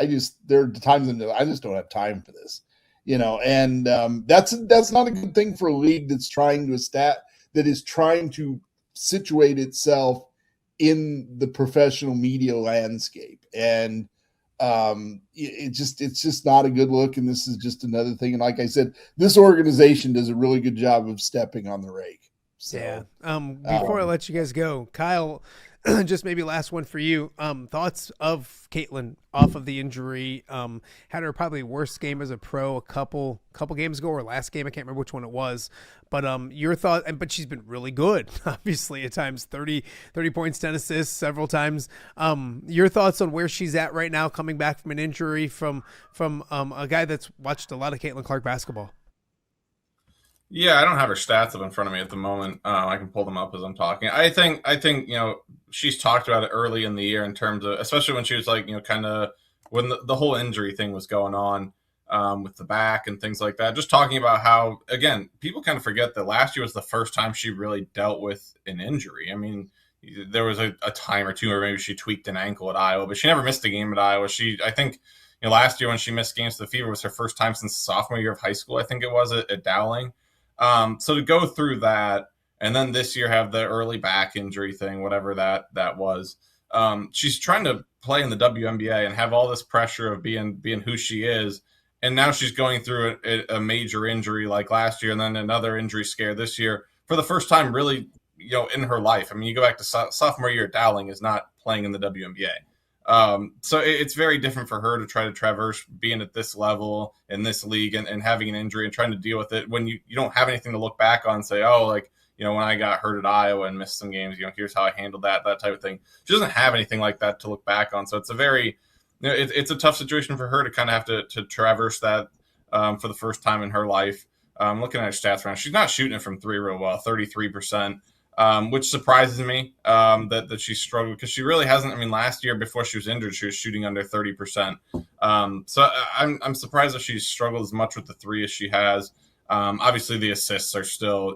there are times when I just don't have time for this, and that's not a good thing for a league that's trying to situate itself in the professional media landscape. And it's just not a good look, and this is just another thing. And like I said, this organization does a really good job of stepping on the rake. So, yeah. Before I let you guys go, Kyle, just maybe last one for you. Thoughts of Caitlin off of the injury. Had her probably worst game as a pro a couple games ago, or last game. I can't remember which one it was. But your thought, but she's been really good, obviously, at times 30 points, 10 assists several times. Your thoughts on where she's at right now, coming back from an injury from a guy that's watched a lot of Caitlin Clark basketball. Yeah, I don't have her stats up in front of me at the moment. I can pull them up as I'm talking. I think she's talked about it early in the year in terms of, especially when she was kind of when the whole injury thing was going on with the back and things like that. Just talking about how, again, people kind of forget that last year was the first time she really dealt with an injury. I mean, there was a time or two where maybe she tweaked an ankle at Iowa, but she never missed a game at Iowa. I think last year when she missed games to the Fever was her first time since sophomore year of high school. I think it was at Dowling. So to go through that, and then this year have the early back injury thing, whatever that was, she's trying to play in the WNBA and have all this pressure of being who she is. And now she's going through a major injury like last year, and then another injury scare this year for the first time really, in her life. I mean, you go back to sophomore year at Dowling is not playing in the WNBA. So it's very different for her to try to traverse being at this level in this league and having an injury and trying to deal with it when you don't have anything to look back on and say, when I got hurt at Iowa and missed some games, here's how I handled that type of thing. She doesn't have anything like that to look back on. So it's a very, it's a tough situation for her to kind of have to traverse that for the first time in her life. Looking at her stats right now, she's not shooting it from three real well, 33%. Which surprises me that she struggled because she really hasn't. I mean, last year before she was injured, she was shooting under 30%. So I'm surprised that she's struggled as much with the three as she has. Obviously, the assists are still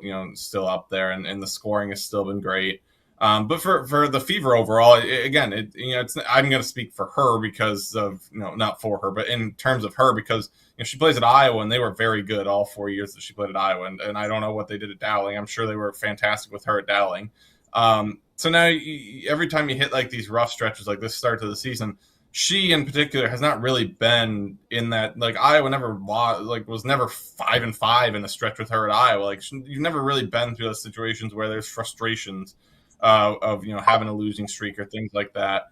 up there, and the scoring has still been great. But for the Fever overall, I'm going to speak for her because of not for her, but in terms of her because she plays at Iowa and they were very good all 4 years that she played at Iowa, and I don't know what they did at Dowling. I'm sure they were fantastic with her at Dowling. So now every time you hit like these rough stretches like this start to the season, she in particular has not really been in that. Like Iowa never was never 5-5 in a stretch with her at Iowa. Like you've never really been through those situations where there's frustrations of having a losing streak or things like that.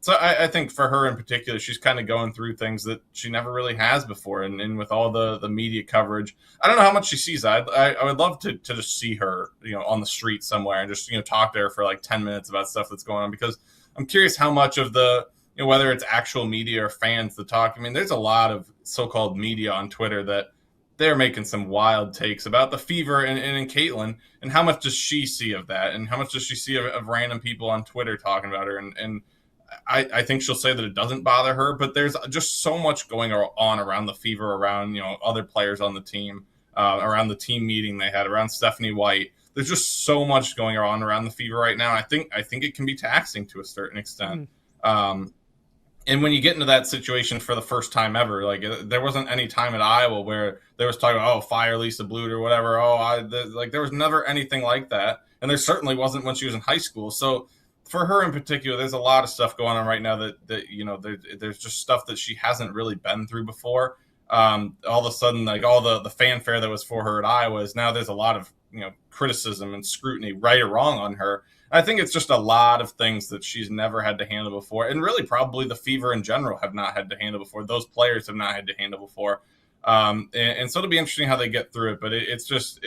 So I think for her in particular, she's kind of going through things that she never really has before. And with all the media coverage, I don't know how much she sees that. I would love to just see her, on the street somewhere and just, talk to her for like 10 minutes about stuff that's going on, because I'm curious how much of the, whether it's actual media or fans that talk. I mean, there's a lot of so-called media on Twitter that they're making some wild takes about the fever and in Caitlin, and how much does she see of that, and how much does she see of random people on Twitter talking about her, and I think she'll say that it doesn't bother her, but there's just so much going on around the fever, around other players on the team, around the team meeting they had, around Stephanie White. There's just so much going on around the fever right now. I think it can be taxing to a certain extent. And when you get into that situation for the first time ever, like there wasn't any time at Iowa where there was talking about, fire Lisa Blut or whatever. There was never anything like that. And there certainly wasn't when she was in high school. So for her in particular, there's a lot of stuff going on right now that there's just stuff that she hasn't really been through before. All of a sudden, like all the fanfare that was for her at Iowa is now there's a lot of criticism and scrutiny, right or wrong, on her. I think it's just a lot of things that she's never had to handle before, and really probably the fever in general have not had to handle before. Those players have not had to handle before, and so it'll be interesting how they get through it. But it's just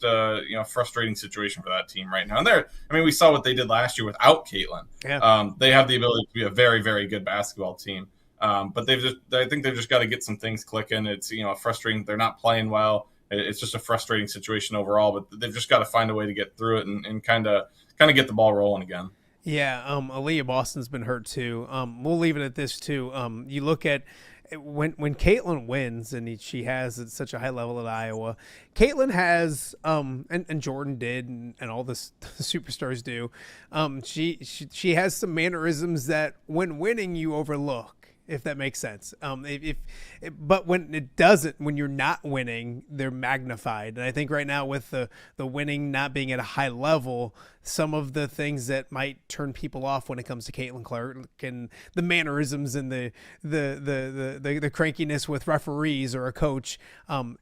a frustrating situation for that team right now. And we saw what they did last year without Caitlin. Yeah. They have the ability to be a very, very good basketball team, but I think they've just got to get some things clicking. It's frustrating. They're not playing well. It's just a frustrating situation overall, but they've just got to find a way to get through it and kind of get the ball rolling again. Yeah, Aaliyah Boston's been hurt too. We'll leave it at this too. You look at when Caitlin wins, and she has at such a high level at Iowa. Caitlin has, and Jordan did, and all the superstars do. She has some mannerisms that when winning you overlook, if that makes sense. But when it doesn't, when you're not winning, they're magnified. And I think right now with the winning not being at a high level, some of the things that might turn people off when it comes to Caitlin Clark and the mannerisms and the crankiness with referees or a coach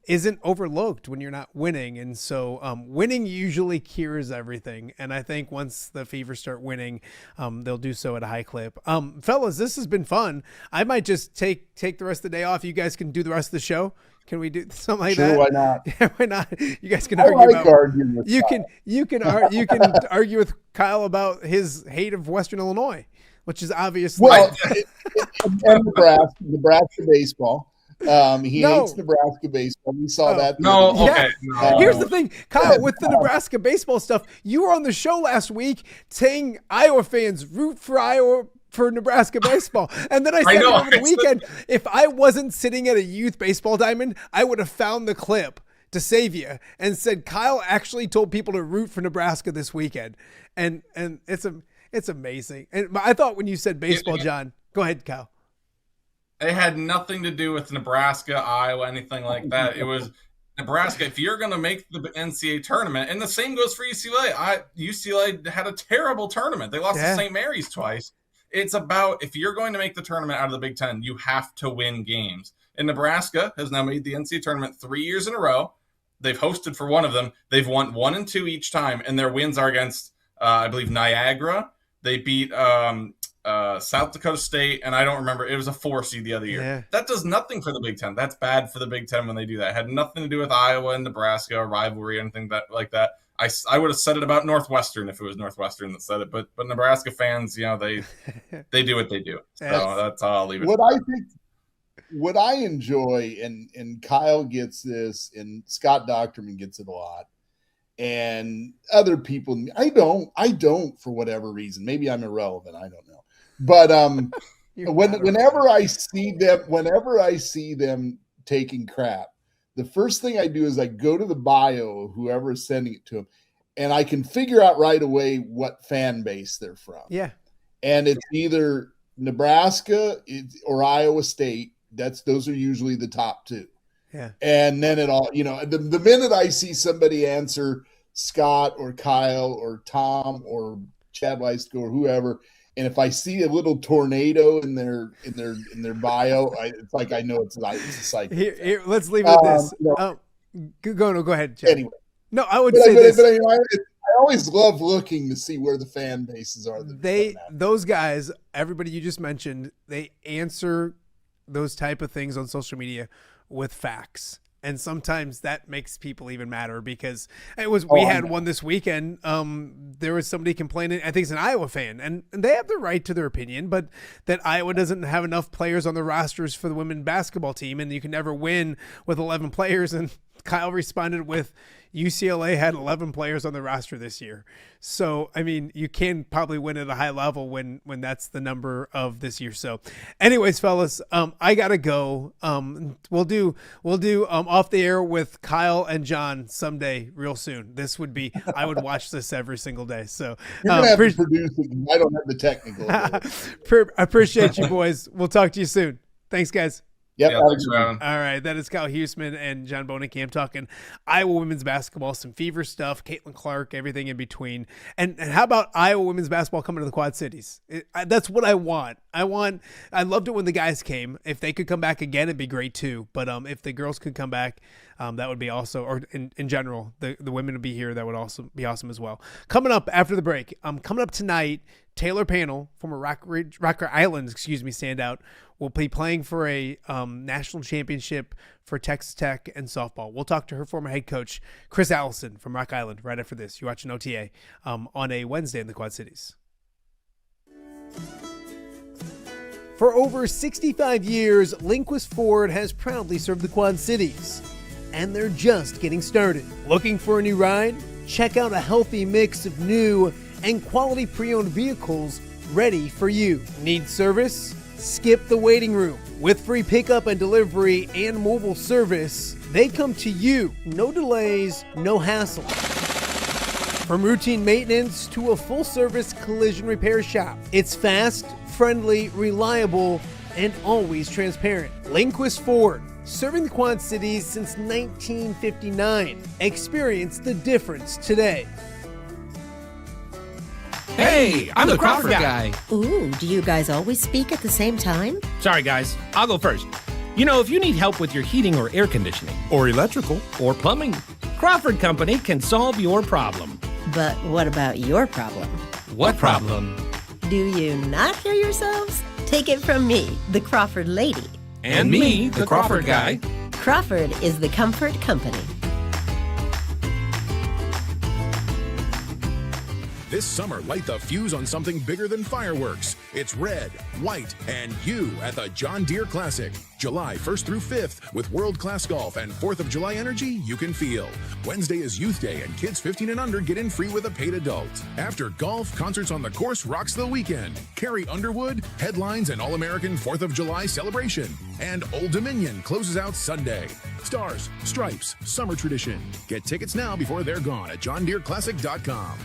isn't overlooked when you're not winning. And so winning usually cures everything. And I think once the Fever start winning, they'll do so at a high clip. Fellas, this has been fun. I might just take the rest of the day off. You guys can do the rest of the show. Can we do something like that? Sure, why not? Yeah, why not? You guys can I argue like about. arguing with You Kyle. can argue with Kyle about his hate of Western Illinois, which is obviously and Nebraska baseball. He hates Nebraska baseball. We saw that. No, Yeah. okay. No. Here's the thing, Kyle, with the Nebraska baseball stuff, you were on the show last week saying Iowa fans root for Iowa for Nebraska baseball. And then I said over the weekend, if I wasn't sitting at a youth baseball diamond, I would have found the clip to save you and said Kyle actually told people to root for Nebraska this weekend. And it's amazing. And I thought when you said baseball, John, go ahead, Kyle. It had nothing to do with Nebraska, Iowa, anything like that. It was Nebraska. If you're going to make the NCAA tournament, and the same goes for UCLA. UCLA had a terrible tournament. They lost to St. Mary's twice. It's about, if you're going to make the tournament out of the Big Ten, you have to win games. And Nebraska has now made the NCAA tournament 3 years in a row. They've hosted for one of them. They've won 1 and 2 each time, and their wins are against, I believe, Niagara. They beat South Dakota State, and I don't remember. It was a 4 seed the other year. Yeah. That does nothing for the Big Ten. That's bad for the Big Ten when they do that. It had nothing to do with Iowa and Nebraska, or rivalry, or anything like that. I would have said it about Northwestern if it was Northwestern that said it, but Nebraska fans, they do what they do. So that's how I'll leave it. What I enjoy, and Kyle gets this, and Scott Docterman gets it a lot, and other people, I don't for whatever reason. Maybe I'm irrelevant. I don't know. But whenever I see them taking crap, the first thing I do is I go to the bio of whoever is sending it to them, and I can figure out right away what fan base they're from. Yeah. And it's either Nebraska or Iowa State. Those are usually the top two. Yeah. And then it all, the minute I see somebody answer Scott or Kyle or Tom or Chad Leistko or whoever, and if I see a little tornado in their bio, it's like I know it's a psychic. Here, let's leave it at this. Go ahead, Chad. Anyway, no, I would say this. But I always love looking to see where the fan bases are. Those guys, everybody you just mentioned, they answer those type of things on social media with facts. And sometimes that makes people even madder because we had one this weekend. There was somebody complaining, I think it's an Iowa fan, and they have the right to their opinion, but that Iowa doesn't have enough players on the rosters for the women's basketball team, and you can never win with 11 players. And Kyle responded with, UCLA had 11 players on the roster this year. So, I mean, you can probably win at a high level when that's the number of this year. So anyways, fellas, I got to go. We'll do off the air with Kyle and John someday real soon. I would watch this every single day. So you're going to have to produce it. I don't have the technical. I appreciate you boys. We'll talk to you soon. Thanks, guys. Yep. Yeah, thanks, Ron. All right, that is Kyle Huesmann and John Bohnenkamp talking Iowa women's basketball, some fever stuff, Caitlin Clark, everything in between. And how about Iowa women's basketball coming to the Quad Cities? That's what I want. I loved it when the guys came. If they could come back again, it'd be great too. But if the girls could come back, that would be also, or in general, the women would be here. That would also be awesome as well. Coming up after the break, coming up tonight, Taylor Pannell, former Rocker Island, standout, will be playing for a national championship for Texas Tech and softball. We'll talk to her former head coach, Chris Allison from Rock Island, right after this. You're watching OTA on a Wednesday in the Quad Cities. For over 65 years, Linquist Ford has proudly served the Quad Cities, and they're just getting started. Looking for a new ride? Check out a healthy mix of new and quality pre-owned vehicles ready for you. Need service? Skip the waiting room. With free pickup and delivery and mobile service, they come to you. No delays, no hassle. From routine maintenance to a full-service collision repair shop, it's fast, friendly, reliable, and always transparent. Linquist Ford, serving the Quad Cities since 1959. Experience the difference today. Hey, I'm the Crawford guy. Ooh, do you guys always speak at the same time? Sorry, guys. I'll go first. You know, if you need help with your heating or air conditioning, or electrical, or plumbing, Crawford Company can solve your problem. But what about your problem? What problem? Do you not hear yourselves? Take it from me, the Crawford lady. And me, the Crawford guy. Crawford is the comfort company. This summer, light the fuse on something bigger than fireworks. It's red, white, and you at the John Deere Classic. July 1st through 5th with world-class golf and 4th of July energy you can feel. Wednesday is Youth Day and kids 15 and under get in free with a paid adult. After golf, concerts on the course rocks the weekend. Carrie Underwood, headlines, and All-American 4th of July celebration. And Old Dominion closes out Sunday. Stars, Stripes, Summer Tradition. Get tickets now before they're gone at johndeereclassic.com.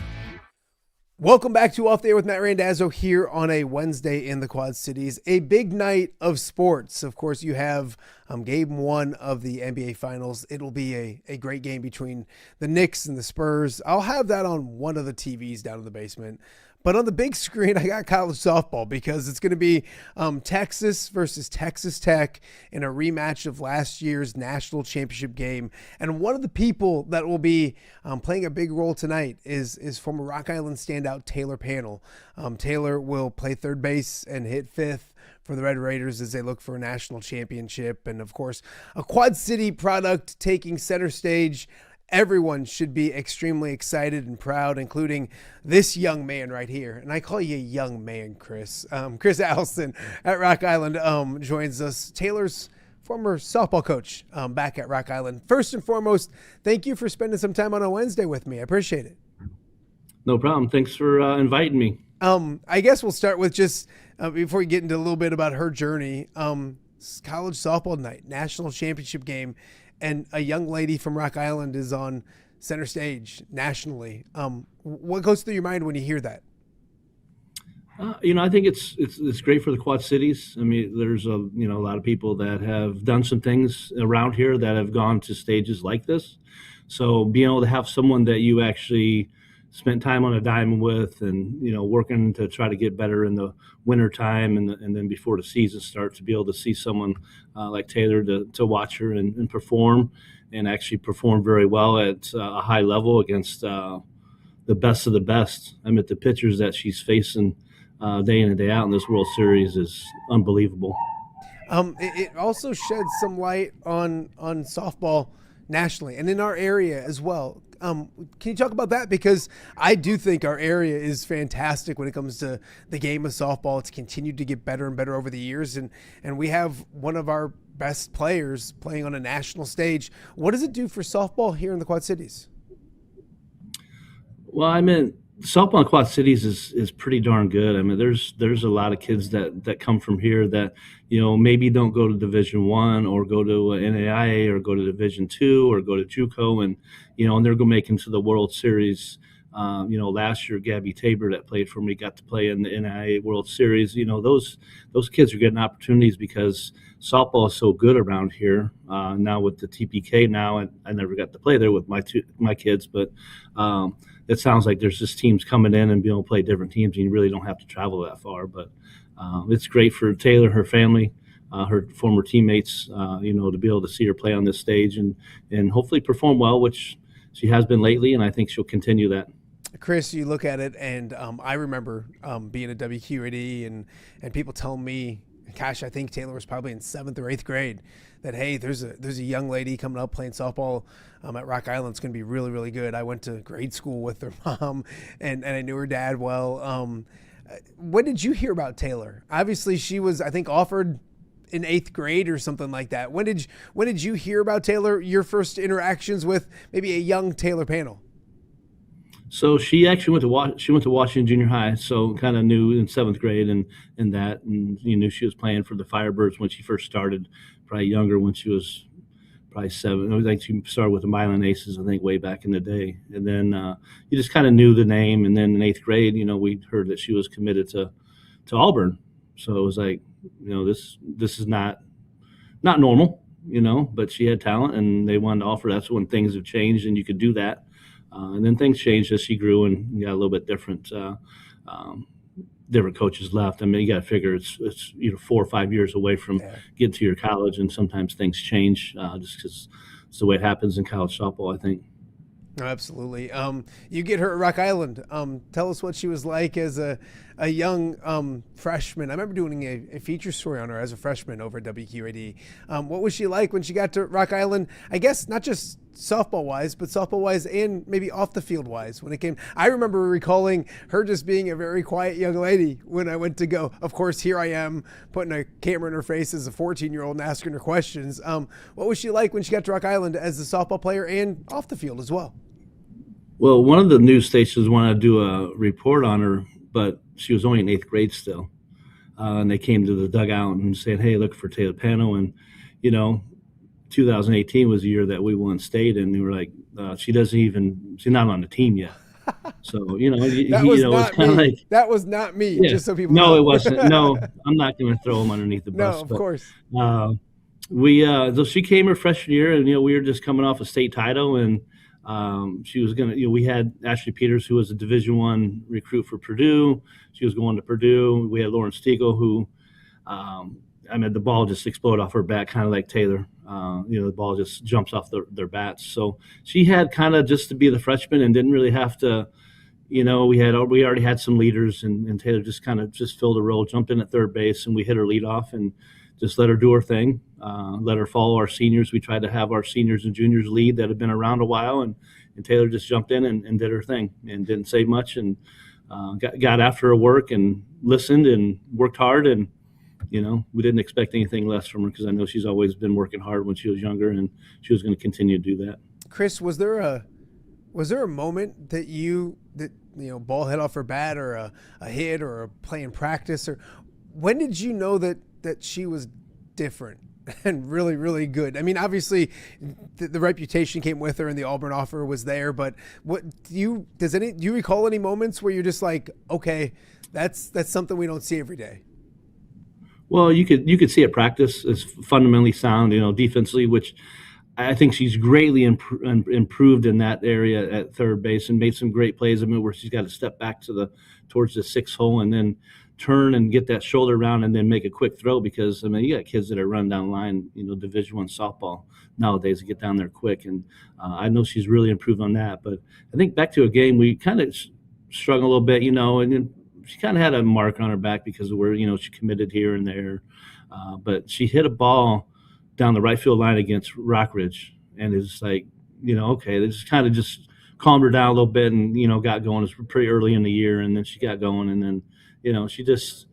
Welcome back to Off the Air with Matt Randazzo here on a Wednesday in the Quad Cities. A big night of sports. Of course, you have game one of the NBA Finals. It'll be a great game between the Knicks and the Spurs. I'll have that on one of the TVs down in the basement. But on the big screen, I got college softball because it's going to be Texas versus Texas Tech in a rematch of last year's national championship game. And one of the people that will be playing a big role tonight is former Rock Island standout Taylor Pannell. Taylor will play third base and hit fifth for the Red Raiders as they look for a national championship. And, of course, a Quad City product taking center stage. Everyone should be extremely excited and proud, including this young man right here. And I call you a young man, Chris. Chris Allison at Rock Island joins us. Taylor's former softball coach back at Rock Island. First and foremost, thank you for spending some time on a Wednesday with me. I appreciate it. No problem. Thanks for inviting me. I guess we'll start with just, before we get into a little bit about her journey, college softball night, national championship game. And a young lady from Rock Island is on center stage nationally. What goes through your mind when you hear that? I think it's great for the Quad Cities. I mean, there's a lot of people that have done some things around here that have gone to stages like this. So being able to have someone that you actually spent time on a diamond with and, working to try to get better in the winter time and then before the season starts, to be able to see someone like Taylor to watch her and perform and actually perform very well at a high level against the best of the best. I mean, the pitchers that she's facing day in and day out in this World Series is unbelievable. It also sheds some light on softball nationally and in our area as well. Can you talk about that? Because I do think our area is fantastic when it comes to the game of softball. It's continued to get better and better over the years, and we have one of our best players playing on a national stage. What does it do for softball here in the Quad Cities? Well, I mean, softball in Quad Cities is pretty darn good. I mean, there's a lot of kids that come from here that, maybe don't go to Division I or go to NAIA or go to Division II or go to JUCO, and and they're going to make into the World Series. Last year, Gabby Tabor that played for me got to play in the NAIA World Series. Those kids are getting opportunities because softball is so good around here. Now with the TPK now, I never got to play there with my kids, but it sounds like there's just teams coming in and being able to play different teams, and you really don't have to travel that far. But it's great for Taylor, her family, her former teammates, to be able to see her play on this stage and hopefully perform well, which she has been lately, and I think she'll continue that. Chris, you look at it, and I remember being a WQAD and people telling me, gosh, I think Taylor was probably in 7th or 8th grade, that, hey, there's a young lady coming up playing softball at Rock Island. It's going to be really, really good. I went to grade school with her mom, and I knew her dad well. When did you hear about Taylor? Obviously, she was, I think, offered in 8th grade or something like that. When did you hear about Taylor, your first interactions with maybe a young Taylor Pannell? So she actually went to Washington Junior High, so kind of knew in 7th grade and you knew she was playing for the Firebirds when she first started, probably younger when she was probably 7. It was like she started with the Milan Aces, I think, way back in the day. And then you just kind of knew the name. And then in 8th grade, we heard that she was committed to Auburn. So it was like, this is not normal, but she had talent and they wanted to offer. That's when things have changed and you could do that. And then things changed as she grew and got a little bit different. Different coaches left. I mean, you got to figure it's 4 or 5 years away from getting to your college, and sometimes things change just because it's the way it happens in college softball, I think. Absolutely. You get her at Rock Island. Tell us what she was like as a young freshman. I remember doing a feature story on her as a freshman over at WQAD. What was she like when she got to Rock Island? I guess not just softball-wise, but softball-wise and maybe off-the-field-wise when it came. I remember recalling her just being a very quiet young lady when I went to go. Of course, here I am putting a camera in her face as a 14-year-old and asking her questions. What was she like when she got to Rock Island as a softball player and off the field as well? Well, one of the news stations wanted to do a report on her, but she was only in 8th grade still. And they came to the dugout and said, hey, look for Taylor Pannell. And, 2018 was the year that we won state, and they were like, she's not on the team yet. So, it's kind of like. That was not me, just so people know. No, it wasn't. No, I'm not going to throw him underneath the bus. No, of course. So she came her freshman year, and, we were just coming off a state title, and she was going to, we had Ashley Peters, who was a Division I recruit for Purdue. She was going to Purdue. We had Lauren Stiegel, who, the ball just exploded off her bat, kind of like Taylor. The ball just jumps off their bats. So she had kind of just to be the freshman and didn't really have to, we already had some leaders, and Taylor just kind of just filled a role, jumped in at third base, and we hit her lead off and just let her do her thing, let her follow our seniors. We tried to have our seniors and juniors lead that had been around a while, and Taylor just jumped in and did her thing and didn't say much, and got after her work and listened and worked hard, and we didn't expect anything less from her because I know she's always been working hard when she was younger, and she was going to continue to do that. Chris, was there a moment that ball hit off her bat or a hit or a play in practice, or when did you know that she was different and really, really good? I mean, obviously the reputation came with her and the Auburn offer was there, but do you recall any moments where you're just like, okay, that's something we don't see every day? Well, you could see at practice is fundamentally sound, defensively, which I think she's greatly improved in that area at third base and made some great plays. Where she's got to step back towards the 6th hole and then turn and get that shoulder around and then make a quick throw, because you got kids that are run down line, Division I softball nowadays to get down there quick, and I know she's really improved on that. But I think back to a game we kind of struggled a little bit, and then she kind of had a mark on her back because of where she committed here and there, but she hit a ball down the right field line against Rockridge, and it's like okay, they just kind of just calmed her down a little bit and, got going. It was pretty early in the year, and then she got going, and then, she just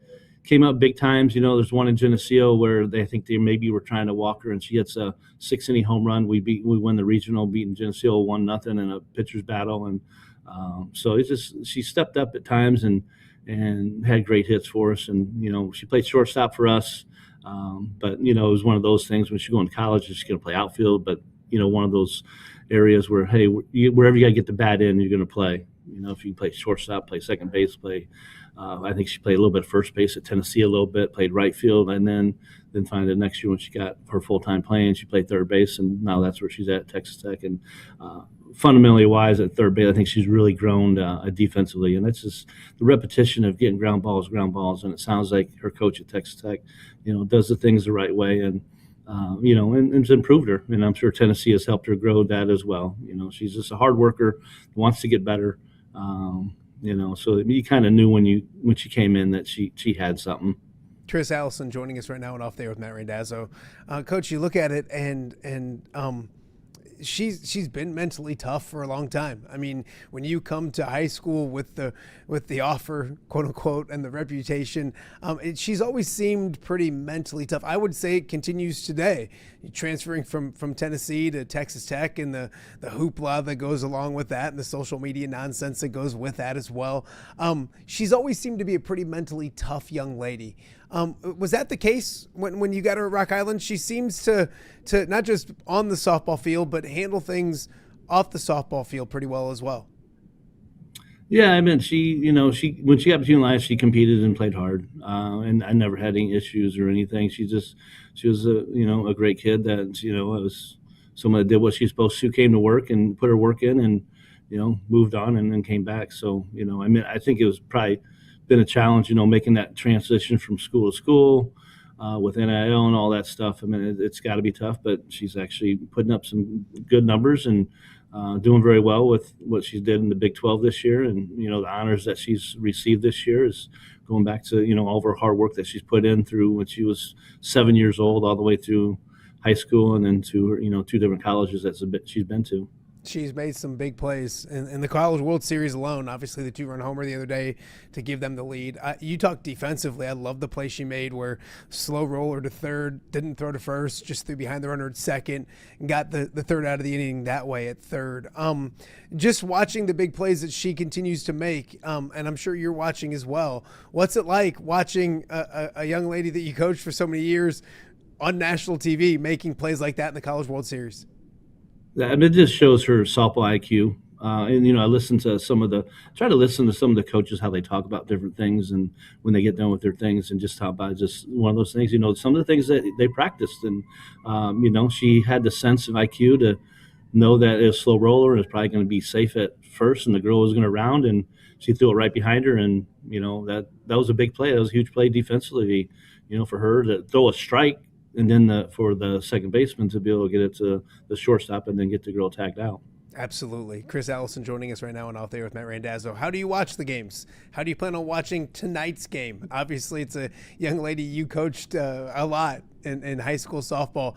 came up big times. There's one in Geneseo where they think they maybe were trying to walk her, and she hits a 6-inning home run. We won the regional, beating Geneseo 1-0 in a pitcher's battle, and so she stepped up at times and had great hits for us. And she played shortstop for us, but it was one of those things when she's going to college, she's going to play outfield, but one of those areas where, hey, wherever you got to get the bat in, you're going to play. If you play shortstop, play second base, play. I think she played a little bit of first base at Tennessee, a little bit, played right field, and then finally the next year when she got her full-time playing, she played third base, and now that's where she's at Texas Tech. And fundamentally wise at third base, I think she's really grown defensively, and that's just the repetition of getting ground balls, and it sounds like her coach at Texas Tech, does the things the right way, and and it's improved her, and I'm sure Tennessee has helped her grow that as well. She's just a hard worker, wants to get better. So you kind of knew when she came in that she had something. Chris Allison joining us right now and off there with Matt Randazzo. Coach, you look at it and she's been mentally tough for a long time. I mean, when you come to high school with the offer, quote unquote, and the reputation, she's always seemed pretty mentally tough. I would say it continues today. Transferring from Tennessee to Texas Tech, and the hoopla that goes along with that, and the social media nonsense that goes with that as well. She's always seemed to be a pretty mentally tough young lady. Was that the case when you got her at Rock Island? She seems to not just on the softball field, but handle things off the softball field pretty well as well. Yeah, I mean, she when she got between lines, she competed and played hard, and I never had any issues or anything. She was a great kid that was someone that did what she's supposed to, came to work and put her work in, and moved on and then came back. So I think it was probably been a challenge, making that transition from school to school with NIL and all that stuff. I mean, it's got to be tough, but she's actually putting up some good numbers and doing very well with what she did in the Big 12 this year. And, the honors that she's received this year is going back to, all of her hard work that she's put in through when she was 7 years old, all the way through high school and then to, 2 different colleges that she's been to. She's made some big plays in the College World Series alone. Obviously, the 2-run homer the other day to give them the lead. You talk defensively. I love the play she made where slow roller to third, didn't throw to first, just threw behind the runner at second, and got the third out of the inning that way at third. Just watching the big plays that she continues to make, and I'm sure you're watching as well. What's it like watching a young lady that you coached for so many years on national TV making plays like that in the College World Series? It just shows her softball IQ. And, I try to listen to some of the coaches, how they talk about different things and when they get done with their things, and just how about just one of those things, some of the things that they practiced. And, she had the sense of IQ to know that it was slow roller and it was probably going to be safe at first and the girl was going to round, and she threw it right behind her. And, that was a big play. That was a huge play defensively, for her to throw a strike. And then for the second baseman to be able to get it to the shortstop and then get the girl tagged out. Absolutely. Chris Allison joining us right now and off there with Matt Randazzo. How do you watch the games? How do you plan on watching tonight's game? Obviously, it's a young lady you coached a lot in high school softball.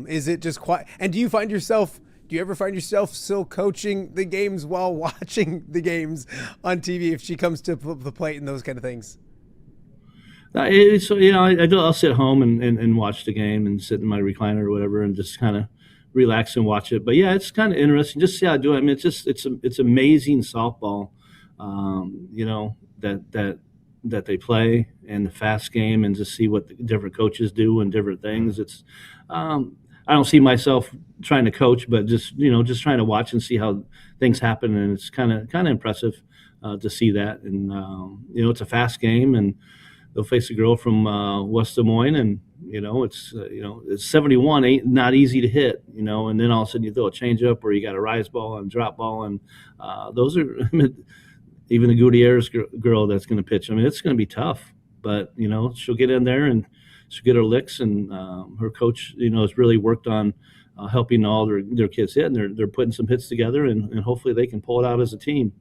Is it just quiet? And do you ever find yourself still coaching the games while watching the games on TV if she comes to the plate and those kind of things? I'll sit home and watch the game and sit in my recliner or whatever and just kind of relax and watch it. But yeah, it's kind of interesting just to see how I do it. I mean, it's amazing softball, that they play, and the fast game, and just see what the different coaches do and different things. It's I don't see myself trying to coach, but just trying to watch and see how things happen, and it's kind of impressive to see that. And it's a fast game, and they'll face a girl from West Des Moines, and it's 71 ain't not easy to hit, and then all of a sudden you throw a changeup or you got a rise ball and drop ball, and those are even the Gutierrez girl that's going to pitch. I mean, it's going to be tough, but she'll get in there and she'll get her licks, and her coach has really worked on helping all their kids hit, and they're putting some hits together, and hopefully they can pull it out as a team.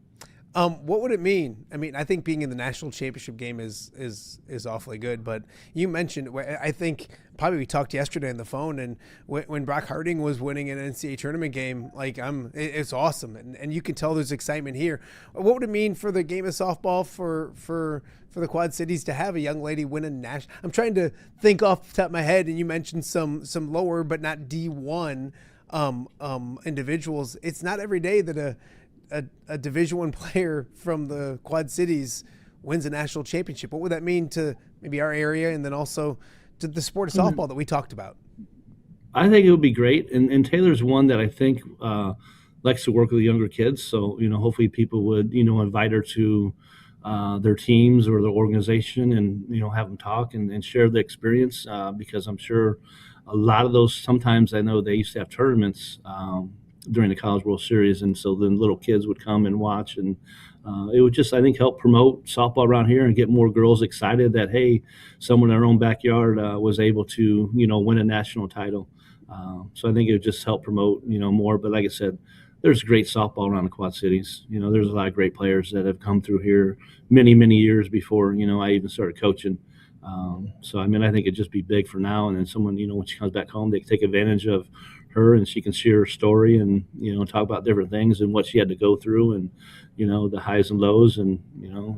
What would it mean? I mean, I think being in the national championship game is awfully good. But you mentioned, I think probably we talked yesterday on the phone, and when Brock Harding was winning an NCAA tournament game, like it's awesome, and you can tell there's excitement here. What would it mean for the game of softball for the Quad Cities to have a young lady win a national? I'm trying to think off the top of my head, and you mentioned some lower but not D1 individuals. It's not every day that a Division I player from the Quad Cities wins a national championship. What would that mean to maybe our area and then also to the sport of softball that we talked about? I think it would be great. And Taylor's one that I think likes to work with younger kids. So, hopefully people would, invite her to their teams or their organization and, have them talk and share the experience because I'm sure a lot of those, sometimes I know they used to have tournaments during the College World Series, and so then little kids would come and watch, and it would just, I think, help promote softball around here and get more girls excited that, hey, someone in our own backyard was able to, win a national title. So I think it would just help promote, more. But like I said, there's great softball around the Quad Cities. There's a lot of great players that have come through here many, many years before, I even started coaching. So, I think it'd just be big for now. And then someone, when she comes back home, they can take advantage of her and she can share her story and, talk about different things and what she had to go through and, the highs and lows. And,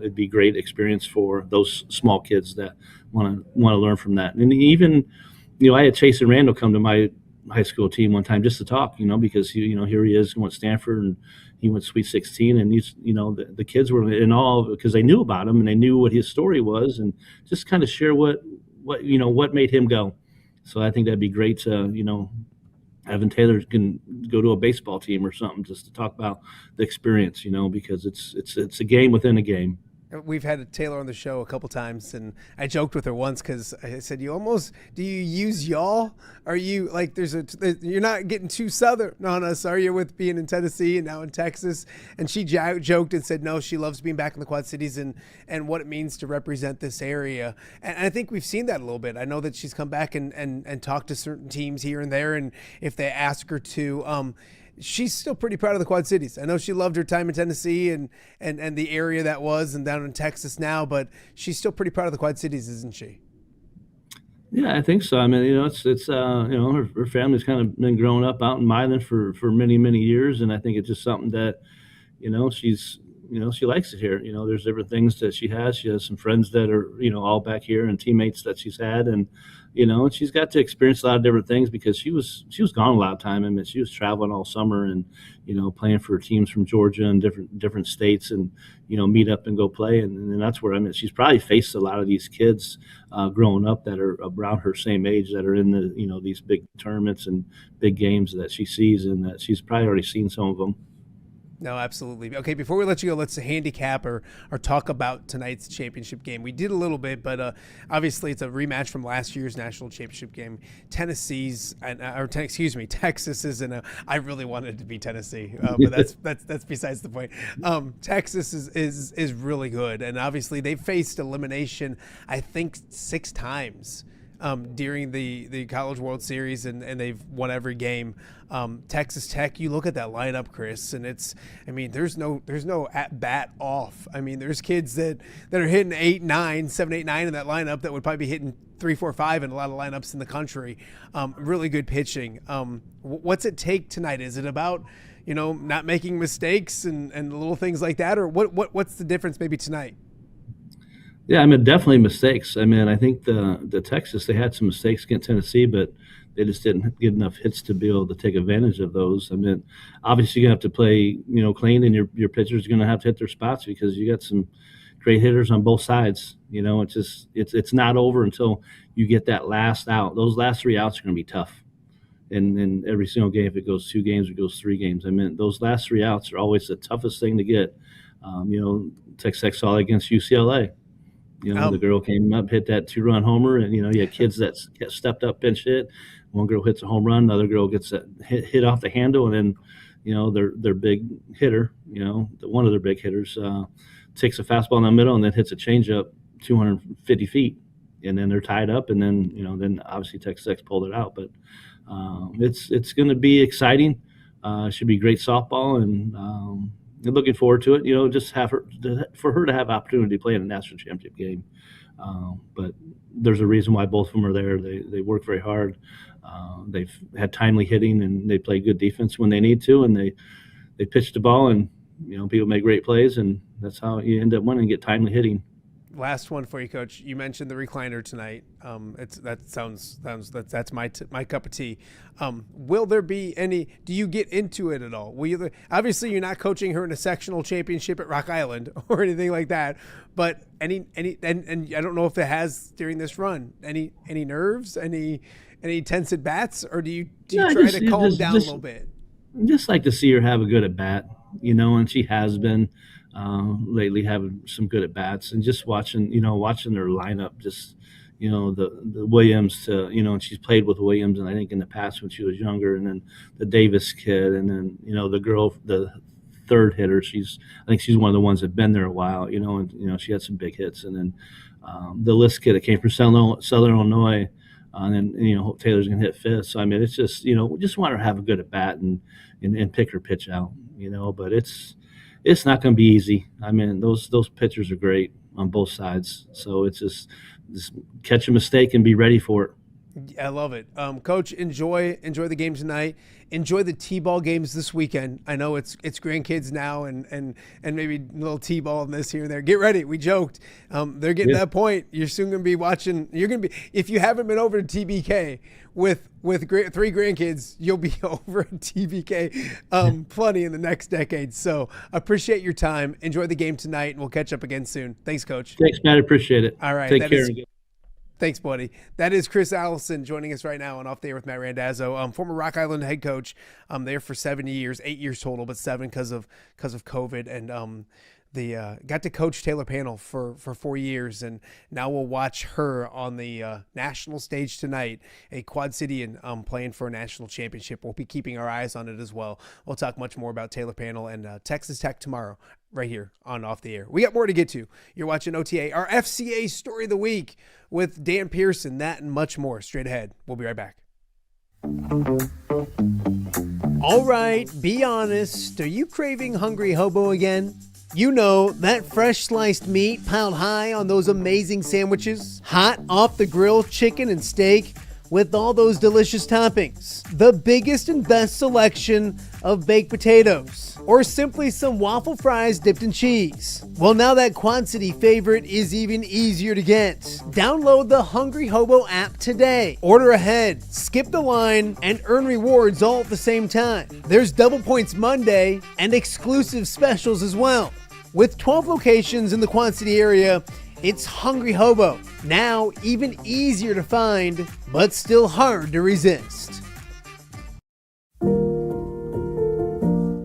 it'd be a great experience for those small kids that want to learn from that. And even, I had Chase and Randall come to my high school team one time just to talk, because he, here he is going to Stanford and he went Sweet 16 and he's, the kids were in awe because they knew about him and they knew what his story was and just kind of share what made him go. So I think that'd be great to, Evan Taylor can go to a baseball team or something just to talk about the experience, because it's a game within a game. We've had Taylor on the show a couple times, and I joked with her once because I said, do you use y'all? Are you like, you're not getting too Southern on us, are you, with being in Tennessee and now in Texas? And she joked and said, no, she loves being back in the Quad Cities and what it means to represent this area. And I think we've seen that a little bit. I know that she's come back and talked to certain teams here and there, and if they ask her to, she's still pretty proud of the Quad Cities. I know she loved her time in Tennessee and the area that was and down in Texas now, but she's still pretty proud of the Quad Cities, isn't she? Yeah, I think so. It's her family's kind of been growing up out in Milan for many, many years. And I think it's just something that, she likes it here. There's different things that she has. She has some friends that are, all back here and teammates that she's had. And, she's got to experience a lot of different things because she was gone a lot of time. She was traveling all summer and, playing for teams from Georgia and different states and, meet up and go play. And that's where, she's probably faced a lot of these kids growing up that are around her same age that are in the, these big tournaments and big games that she sees and that she's probably already seen some of them. No, absolutely. Okay, before we let you go, let's handicap or talk about tonight's championship game. We did a little bit, but obviously it's a rematch from last year's national championship game. Texas is in a. I really wanted it to be Tennessee, but that's besides the point. Texas is really good, and obviously they faced elimination, I think, 6 times. During the College World Series, and they've won every game. Texas Tech, you look at that lineup, Chris, and there's no at bat off. There's kids that are hitting 8, 9, 7, 8, 9 in that lineup that would probably be hitting 3, 4, 5 in a lot of lineups in the country. Really good pitching. What's it take tonight? Is it about not making mistakes and little things like that, or what's the difference maybe tonight? Yeah, definitely mistakes. I think the Texas, they had some mistakes against Tennessee, but they just didn't get enough hits to be able to take advantage of those. Obviously you're going to have to play, clean, and your pitchers are going to have to hit their spots because you got some great hitters on both sides. It's not over until you get that last out. Those last 3 outs are going to be tough. And every single game, if it goes 2 games, it goes 3 games. Those last 3 outs are always the toughest thing to get. Texas Tech saw it against UCLA. The girl came up, hit that 2-run homer, and, you had kids that stepped up, pinch hit. One girl hits a home run, another girl gets that hit off the handle, and then, their big hitter, one of their big hitters takes a fastball in the middle and then hits a changeup 250 feet, and then they're tied up, and then, then obviously Texas Tech pulled it out. But it's going to be exciting. It should be great softball, and looking forward to it. Just for her to have opportunity to play in a national championship game. But there's a reason why both of them are there. They work very hard. They've had timely hitting, and they play good defense when they need to, and they pitch the ball, and people make great plays, and that's how you end up winning and get timely hitting. Last one for you, Coach. You mentioned the recliner tonight. That's my cup of tea. Will there be any? Do you get into it at all? Obviously, you're not coaching her in a sectional championship at Rock Island or anything like that. But and I don't know if it has during this run any nerves, any tense at bats, or do you try to calm down a little bit? Just like to see her have a good at bat, and she has been. Lately having some good at bats, and just watching their lineup, just the Williams to and she's played with Williams, and I think in the past when she was younger, and then the Davis kid, and then the girl, the third hitter, I think she's one of the ones that been there a while, and she had some big hits, and then the List kid that came from Southern Illinois, and then Hope Taylor's gonna hit fifth. So I mean, it's just just want her to have a good at bat and pick her pitch out, but it's not going to be easy. I mean, those pitchers are great on both sides. So it's just catch a mistake and be ready for it. I love it. Coach, enjoy the game tonight. Enjoy the T-ball games this weekend. I know it's grandkids now and maybe a little T-ball in this here and there. Get ready. We joked. They're getting to that point. You're soon going to be watching. You're going to be, if you haven't been over to TBK with three grandkids, you'll be over at TBK plenty in the next decade. So appreciate your time. Enjoy the game tonight, and we'll catch up again soon. Thanks, Coach. Thanks, Matt. Appreciate it. All right. Take care. Thanks, buddy. That is Chris Allison joining us right now on Off the Air with Matt Randazzo, former Rock Island head coach. There for 7 years, 8 years total, but 7 because of COVID. And got to coach Taylor Pannell for 4 years, and now we'll watch her on the national stage tonight, a Quad City and playing for a national championship. We'll be keeping our eyes on it as well. We'll talk much more about Taylor Pannell and Texas Tech tomorrow, right here on Off the Air. We got more to get to. You're watching OTA, our FCA Story of the Week with Dan Pearson, that and much more straight ahead. We'll be right back. All right, be honest. Are you craving Hungry Hobo again? That fresh sliced meat piled high on those amazing sandwiches, hot off the grill chicken and steak with all those delicious toppings, the biggest and best selection of baked potatoes, or simply some waffle fries dipped in cheese. Well, now that Quad City favorite is even easier to get. Download the Hungry Hobo app today. Order ahead, skip the line, and earn rewards all at the same time. There's Double Points Monday and exclusive specials as well. With 12 locations in the Quad City area, it's Hungry Hobo. Now even easier to find, but still hard to resist.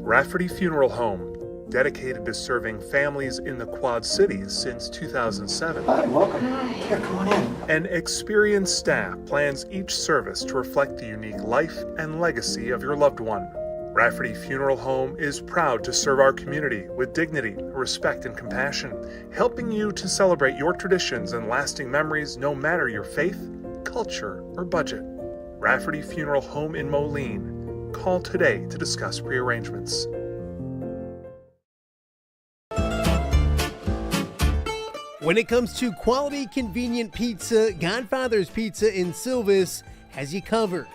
Rafferty Funeral Home, dedicated to serving families in the Quad Cities since 2007. Hi, welcome. Here, come on in. An experienced staff plans each service to reflect the unique life and legacy of your loved one. Rafferty Funeral Home is proud to serve our community with dignity, respect, and compassion, helping you to celebrate your traditions and lasting memories no matter your faith, culture, or budget. Rafferty Funeral Home in Moline. Call today to discuss prearrangements. When it comes to quality, convenient pizza, Godfather's Pizza in Silvis has you covered.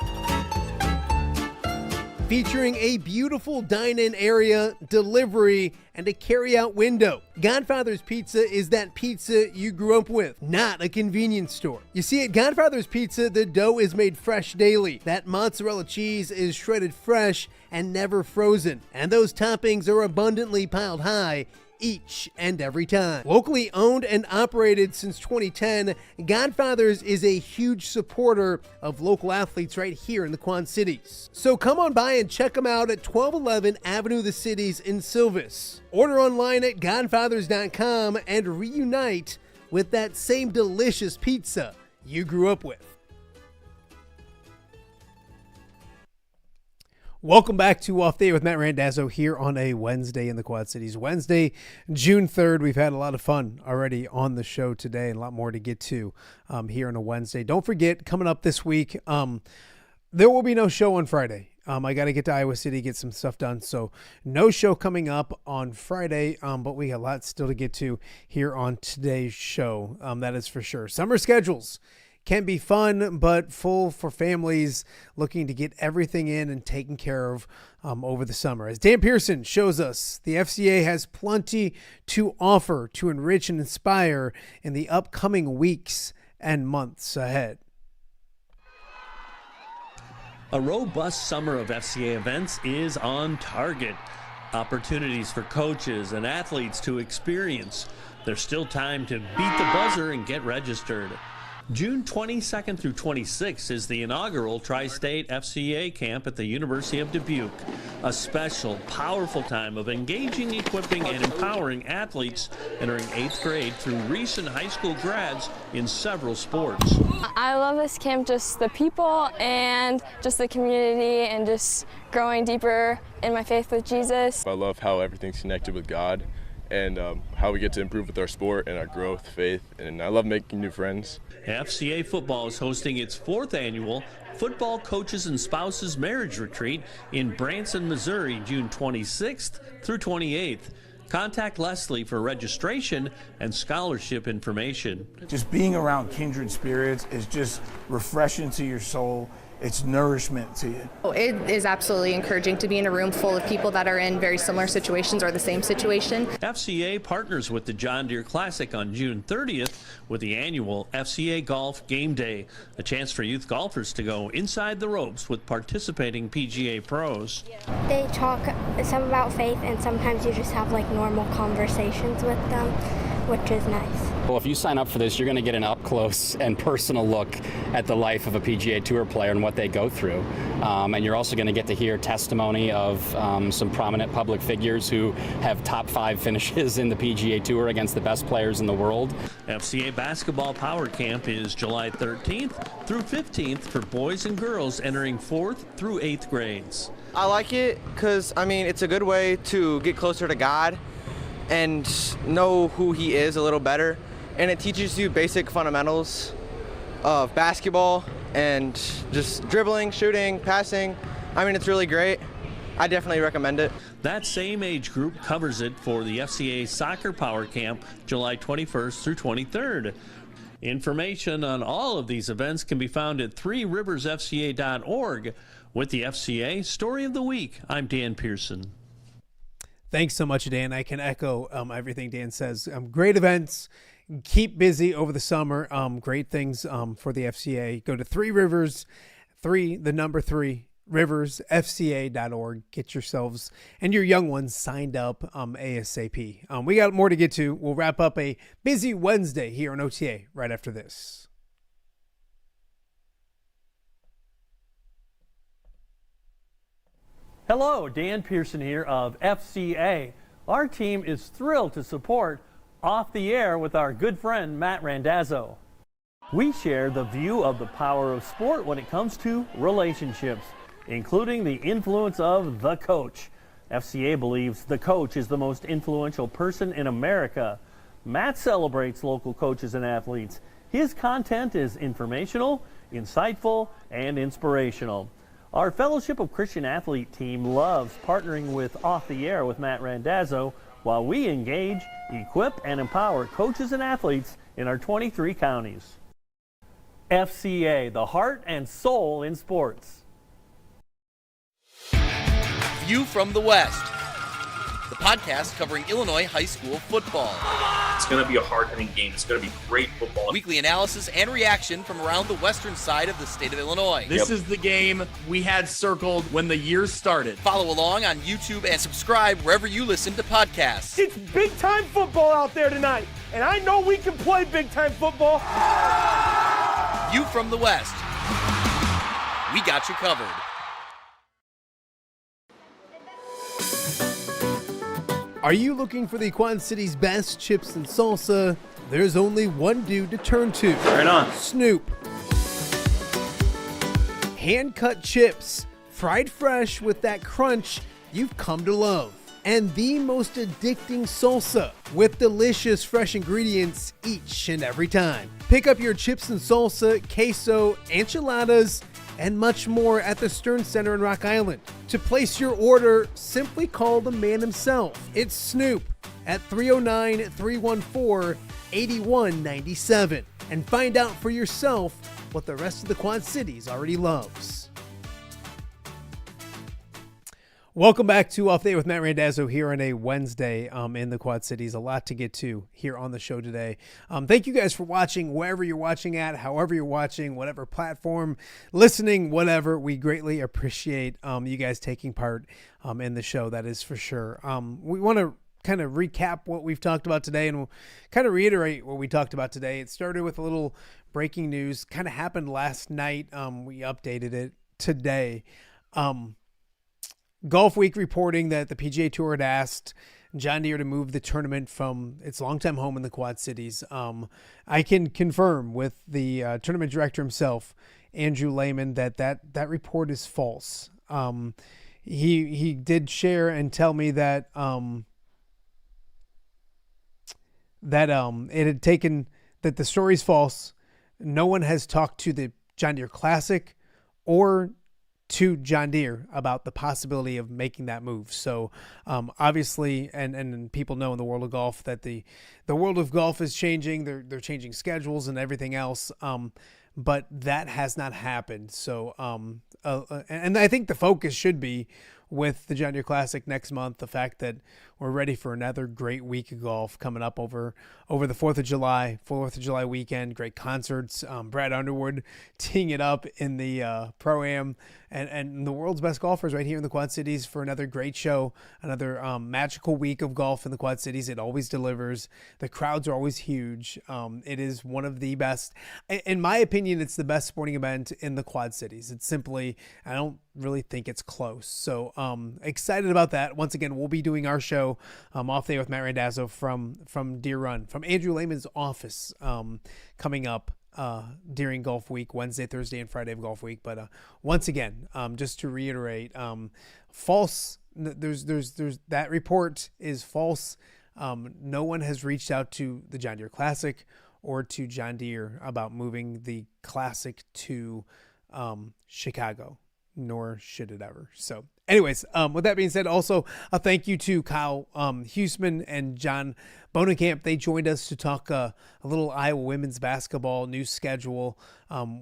Featuring a beautiful dine-in area, delivery, and a carry-out window. Godfather's Pizza is that pizza you grew up with, not a convenience store. You see, at Godfather's Pizza, the dough is made fresh daily. That mozzarella cheese is shredded fresh and never frozen. And those toppings are abundantly piled high each and every time. Locally owned and operated since 2010, Godfather's is a huge supporter of local athletes right here in the Quad Cities. So come on by and check them out at 1211 Avenue of the Cities in Silvis. Order online at godfathers.com and reunite with that same delicious pizza you grew up with. Welcome back to Off Day with Matt Randazzo here on a Wednesday in the Quad Cities. Wednesday, June 3rd. We've had a lot of fun already on the show today and a lot more to get to here on a Wednesday. Don't forget, coming up this week, there will be no show on Friday. I got to get to Iowa City, get some stuff done. So no show coming up on Friday, but we got a lot still to get to here on today's show. That is for sure. Summer schedules can be fun, but full for families looking to get everything in and taken care of over the summer. As Dan Pearson shows us, the FCA has plenty to offer to enrich and inspire in the upcoming weeks and months ahead. A robust summer of FCA events is on target. Opportunities for coaches and athletes to experience. There's still time to beat the buzzer and get registered. June 22nd through 26th is the inaugural Tri-State FCA camp at the University of Dubuque. A special, powerful time of engaging, equipping, and empowering athletes entering 8th grade through recent high school grads in several sports. I love this camp, just the people and just the community and just growing deeper in my faith with Jesus. I love how everything's connected with God and how we get to improve with our sport and our growth, faith, and I love making new friends. FCA football is hosting its 4th annual Football Coaches and Spouses Marriage Retreat in Branson, Missouri, June 26th through 28th. Contact Leslie for registration and scholarship information. Just being around kindred spirits is just refreshing to your soul. It's nourishment to you. It is absolutely encouraging to be in a room full of people that are in very similar situations or the same situation. FCA partners with the John Deere Classic on June 30th with the annual FCA Golf Game Day, a chance for youth golfers to go inside the ropes with participating PGA pros. They talk some about faith, and sometimes you just have like normal conversations with them, which is nice. Well, if you sign up for this, you're going to get an up-close and personal look at the life of a PGA Tour player and what they go through. And you're also going to get to hear testimony of some prominent public figures who have top 5 finishes in the PGA Tour against the best players in the world. FCA Basketball Power Camp is July 13th through 15th for boys and girls entering 4th through 8th grades. I like it because, I mean, it's a good way to get closer to God and know who He is a little better. And it teaches you basic fundamentals of basketball and just dribbling, shooting, passing. I mean, it's really great. I definitely recommend it. That same age group covers it for the FCA Soccer Power Camp, July 21st through 23rd. Information on all of these events can be found at 3riversfca.org. With the FCA Story of the Week, I'm Dan Pearson. Thanks so much, Dan. I can echo everything Dan says. Great events. Keep busy over the summer. Great things for the FCA. Go to 3 Rivers, 3 riversfca.org. Get yourselves and your young ones signed up ASAP. We got more to get to. We'll wrap up a busy Wednesday here on OTA right after this. Hello, Dan Pearson here of FCA. Our team is thrilled to support Off the Air with our good friend Matt Randazzo. We share the view of the power of sport when it comes to relationships, including the influence of the coach. FCA believes the coach is the most influential person in America. Matt celebrates local coaches and athletes. His content is informational, insightful, and inspirational. Our Fellowship of Christian Athlete team loves partnering with Off the Air with Matt Randazzo while we engage, equip, and empower coaches and athletes in our 23 counties. FCA, the heart and soul in sports. View from the West, the podcast covering Illinois high school football. It's going to be a hard-hitting game. It's going to be great football. Weekly analysis and reaction from around the western side of the state of Illinois. This is the game we had circled when the year started. Follow along on YouTube and subscribe wherever you listen to podcasts. It's big-time football out there tonight, and I know we can play big-time football. View from the West. We got you covered. Are you looking for the Quad City's best chips and salsa? There's only one dude to turn to. Right on. Snoop. Hand-cut chips, fried fresh with that crunch you've come to love. And the most addicting salsa with delicious fresh ingredients each and every time. Pick up your chips and salsa, queso, enchiladas, and much more at the Stern Center in Rock Island. To place your order, simply call the man himself. It's Snoop at 309-314-8197 and find out for yourself what the rest of the Quad Cities already loves. Welcome back to Off the Air with Matt Randazzo here on a Wednesday in the Quad Cities. A lot to get to here on the show today. Thank you guys for watching wherever you're watching at, however you're watching, whatever platform, listening, whatever. We greatly appreciate you guys taking part in the show, that is for sure. We want to kind of recap what we've talked about today, and we'll kind of reiterate what we talked about today. It started with a little breaking news, kind of happened last night. We updated it today. Golf Week reporting that the PGA Tour had asked John Deere to move the tournament from its longtime home in the Quad Cities. I can confirm with the tournament director himself, Andrew Lehman, that report is false. He did share and tell me that it had taken, that the story's false. No one has talked to the John Deere Classic or to John Deere about the possibility of making that move. So obviously, and people know in the world of golf that the world of golf is changing. They're changing schedules and everything else. But that has not happened. So and I think the focus should be with the John Deere Classic next month, the fact that we're ready for another great week of golf coming up over the 4th of July weekend. Great concerts. Brad Underwood teeing it up in the Pro-Am, and the world's best golfers right here in the Quad Cities for another great show, another magical week of golf in the Quad Cities. It always delivers. The crowds are always huge. It is one of the best. In my opinion, it's the best sporting event in the Quad Cities. It's simply, I don't really think it's close. So excited about that. Once again, we'll be doing our show Off the Air with Matt Randazzo from Deer Run, from Andrew Lehman's office, coming up during Golf Week, Wednesday, Thursday, and Friday of Golf Week. But once again, just to reiterate, false. There's that report is false. No one has reached out to the John Deere Classic or to John Deere about moving the Classic to Chicago, nor should it ever. So anyways, with that being said, also a thank you to Kyle Huesmann and John Bohnenkamp. They joined us to talk a little Iowa women's basketball new schedule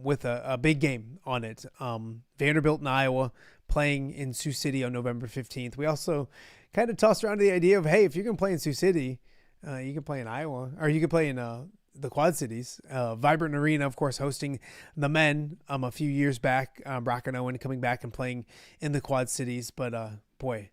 with a big game on it. Vanderbilt and Iowa playing in Sioux City on November 15th. We also kind of tossed around the idea of, hey, if you can play in Sioux City, you can play in Iowa, or you can play in the Quad Cities. Vibrant Arena, of course, hosting the men a few years back. Brock and Owen coming back and playing in the Quad Cities. But boy,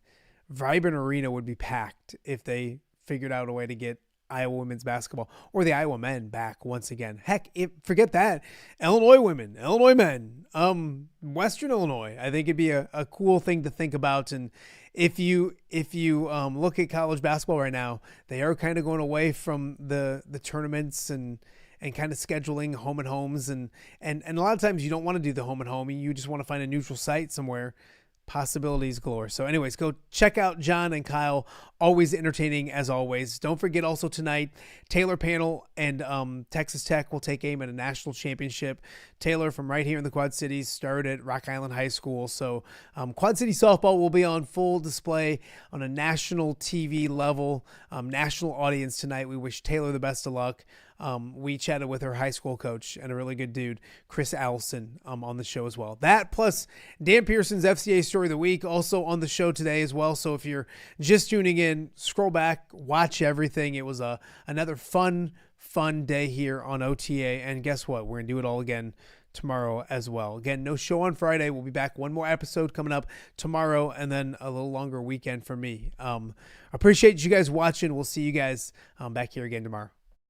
Vibrant Arena would be packed if they figured out a way to get Iowa women's basketball or the Iowa men back once again. Heck, forget that. Illinois women, Illinois men, Western Illinois. I think it'd be a cool thing to think about. And if you look at college basketball right now, they are kind of going away from the tournaments and kind of scheduling home and homes. And a lot of times you don't want to do the home and home. You just want to find a neutral site somewhere. Possibilities galore. So anyways, go check out John and Kyle. Always entertaining as always. Don't forget also tonight, Taylor Pannell and Texas Tech will take aim at a national championship. Taylor from right here in the Quad Cities started at Rock Island High School. So Quad City softball will be on full display on a national TV level, national audience tonight. We wish Taylor the best of luck. We chatted with her high school coach and a really good dude, Chris Allison, on the show as well. That plus Dan Pearson's FCA Story of the Week also on the show today as well. So if you're just tuning in, scroll back, watch everything. It was another fun day here on OTA. And guess what? We're going to do it all again tomorrow as well. Again, no show on Friday. We'll be back. One more episode coming up tomorrow, and then a little longer weekend for me. Appreciate you guys watching. We'll see you guys back here again tomorrow.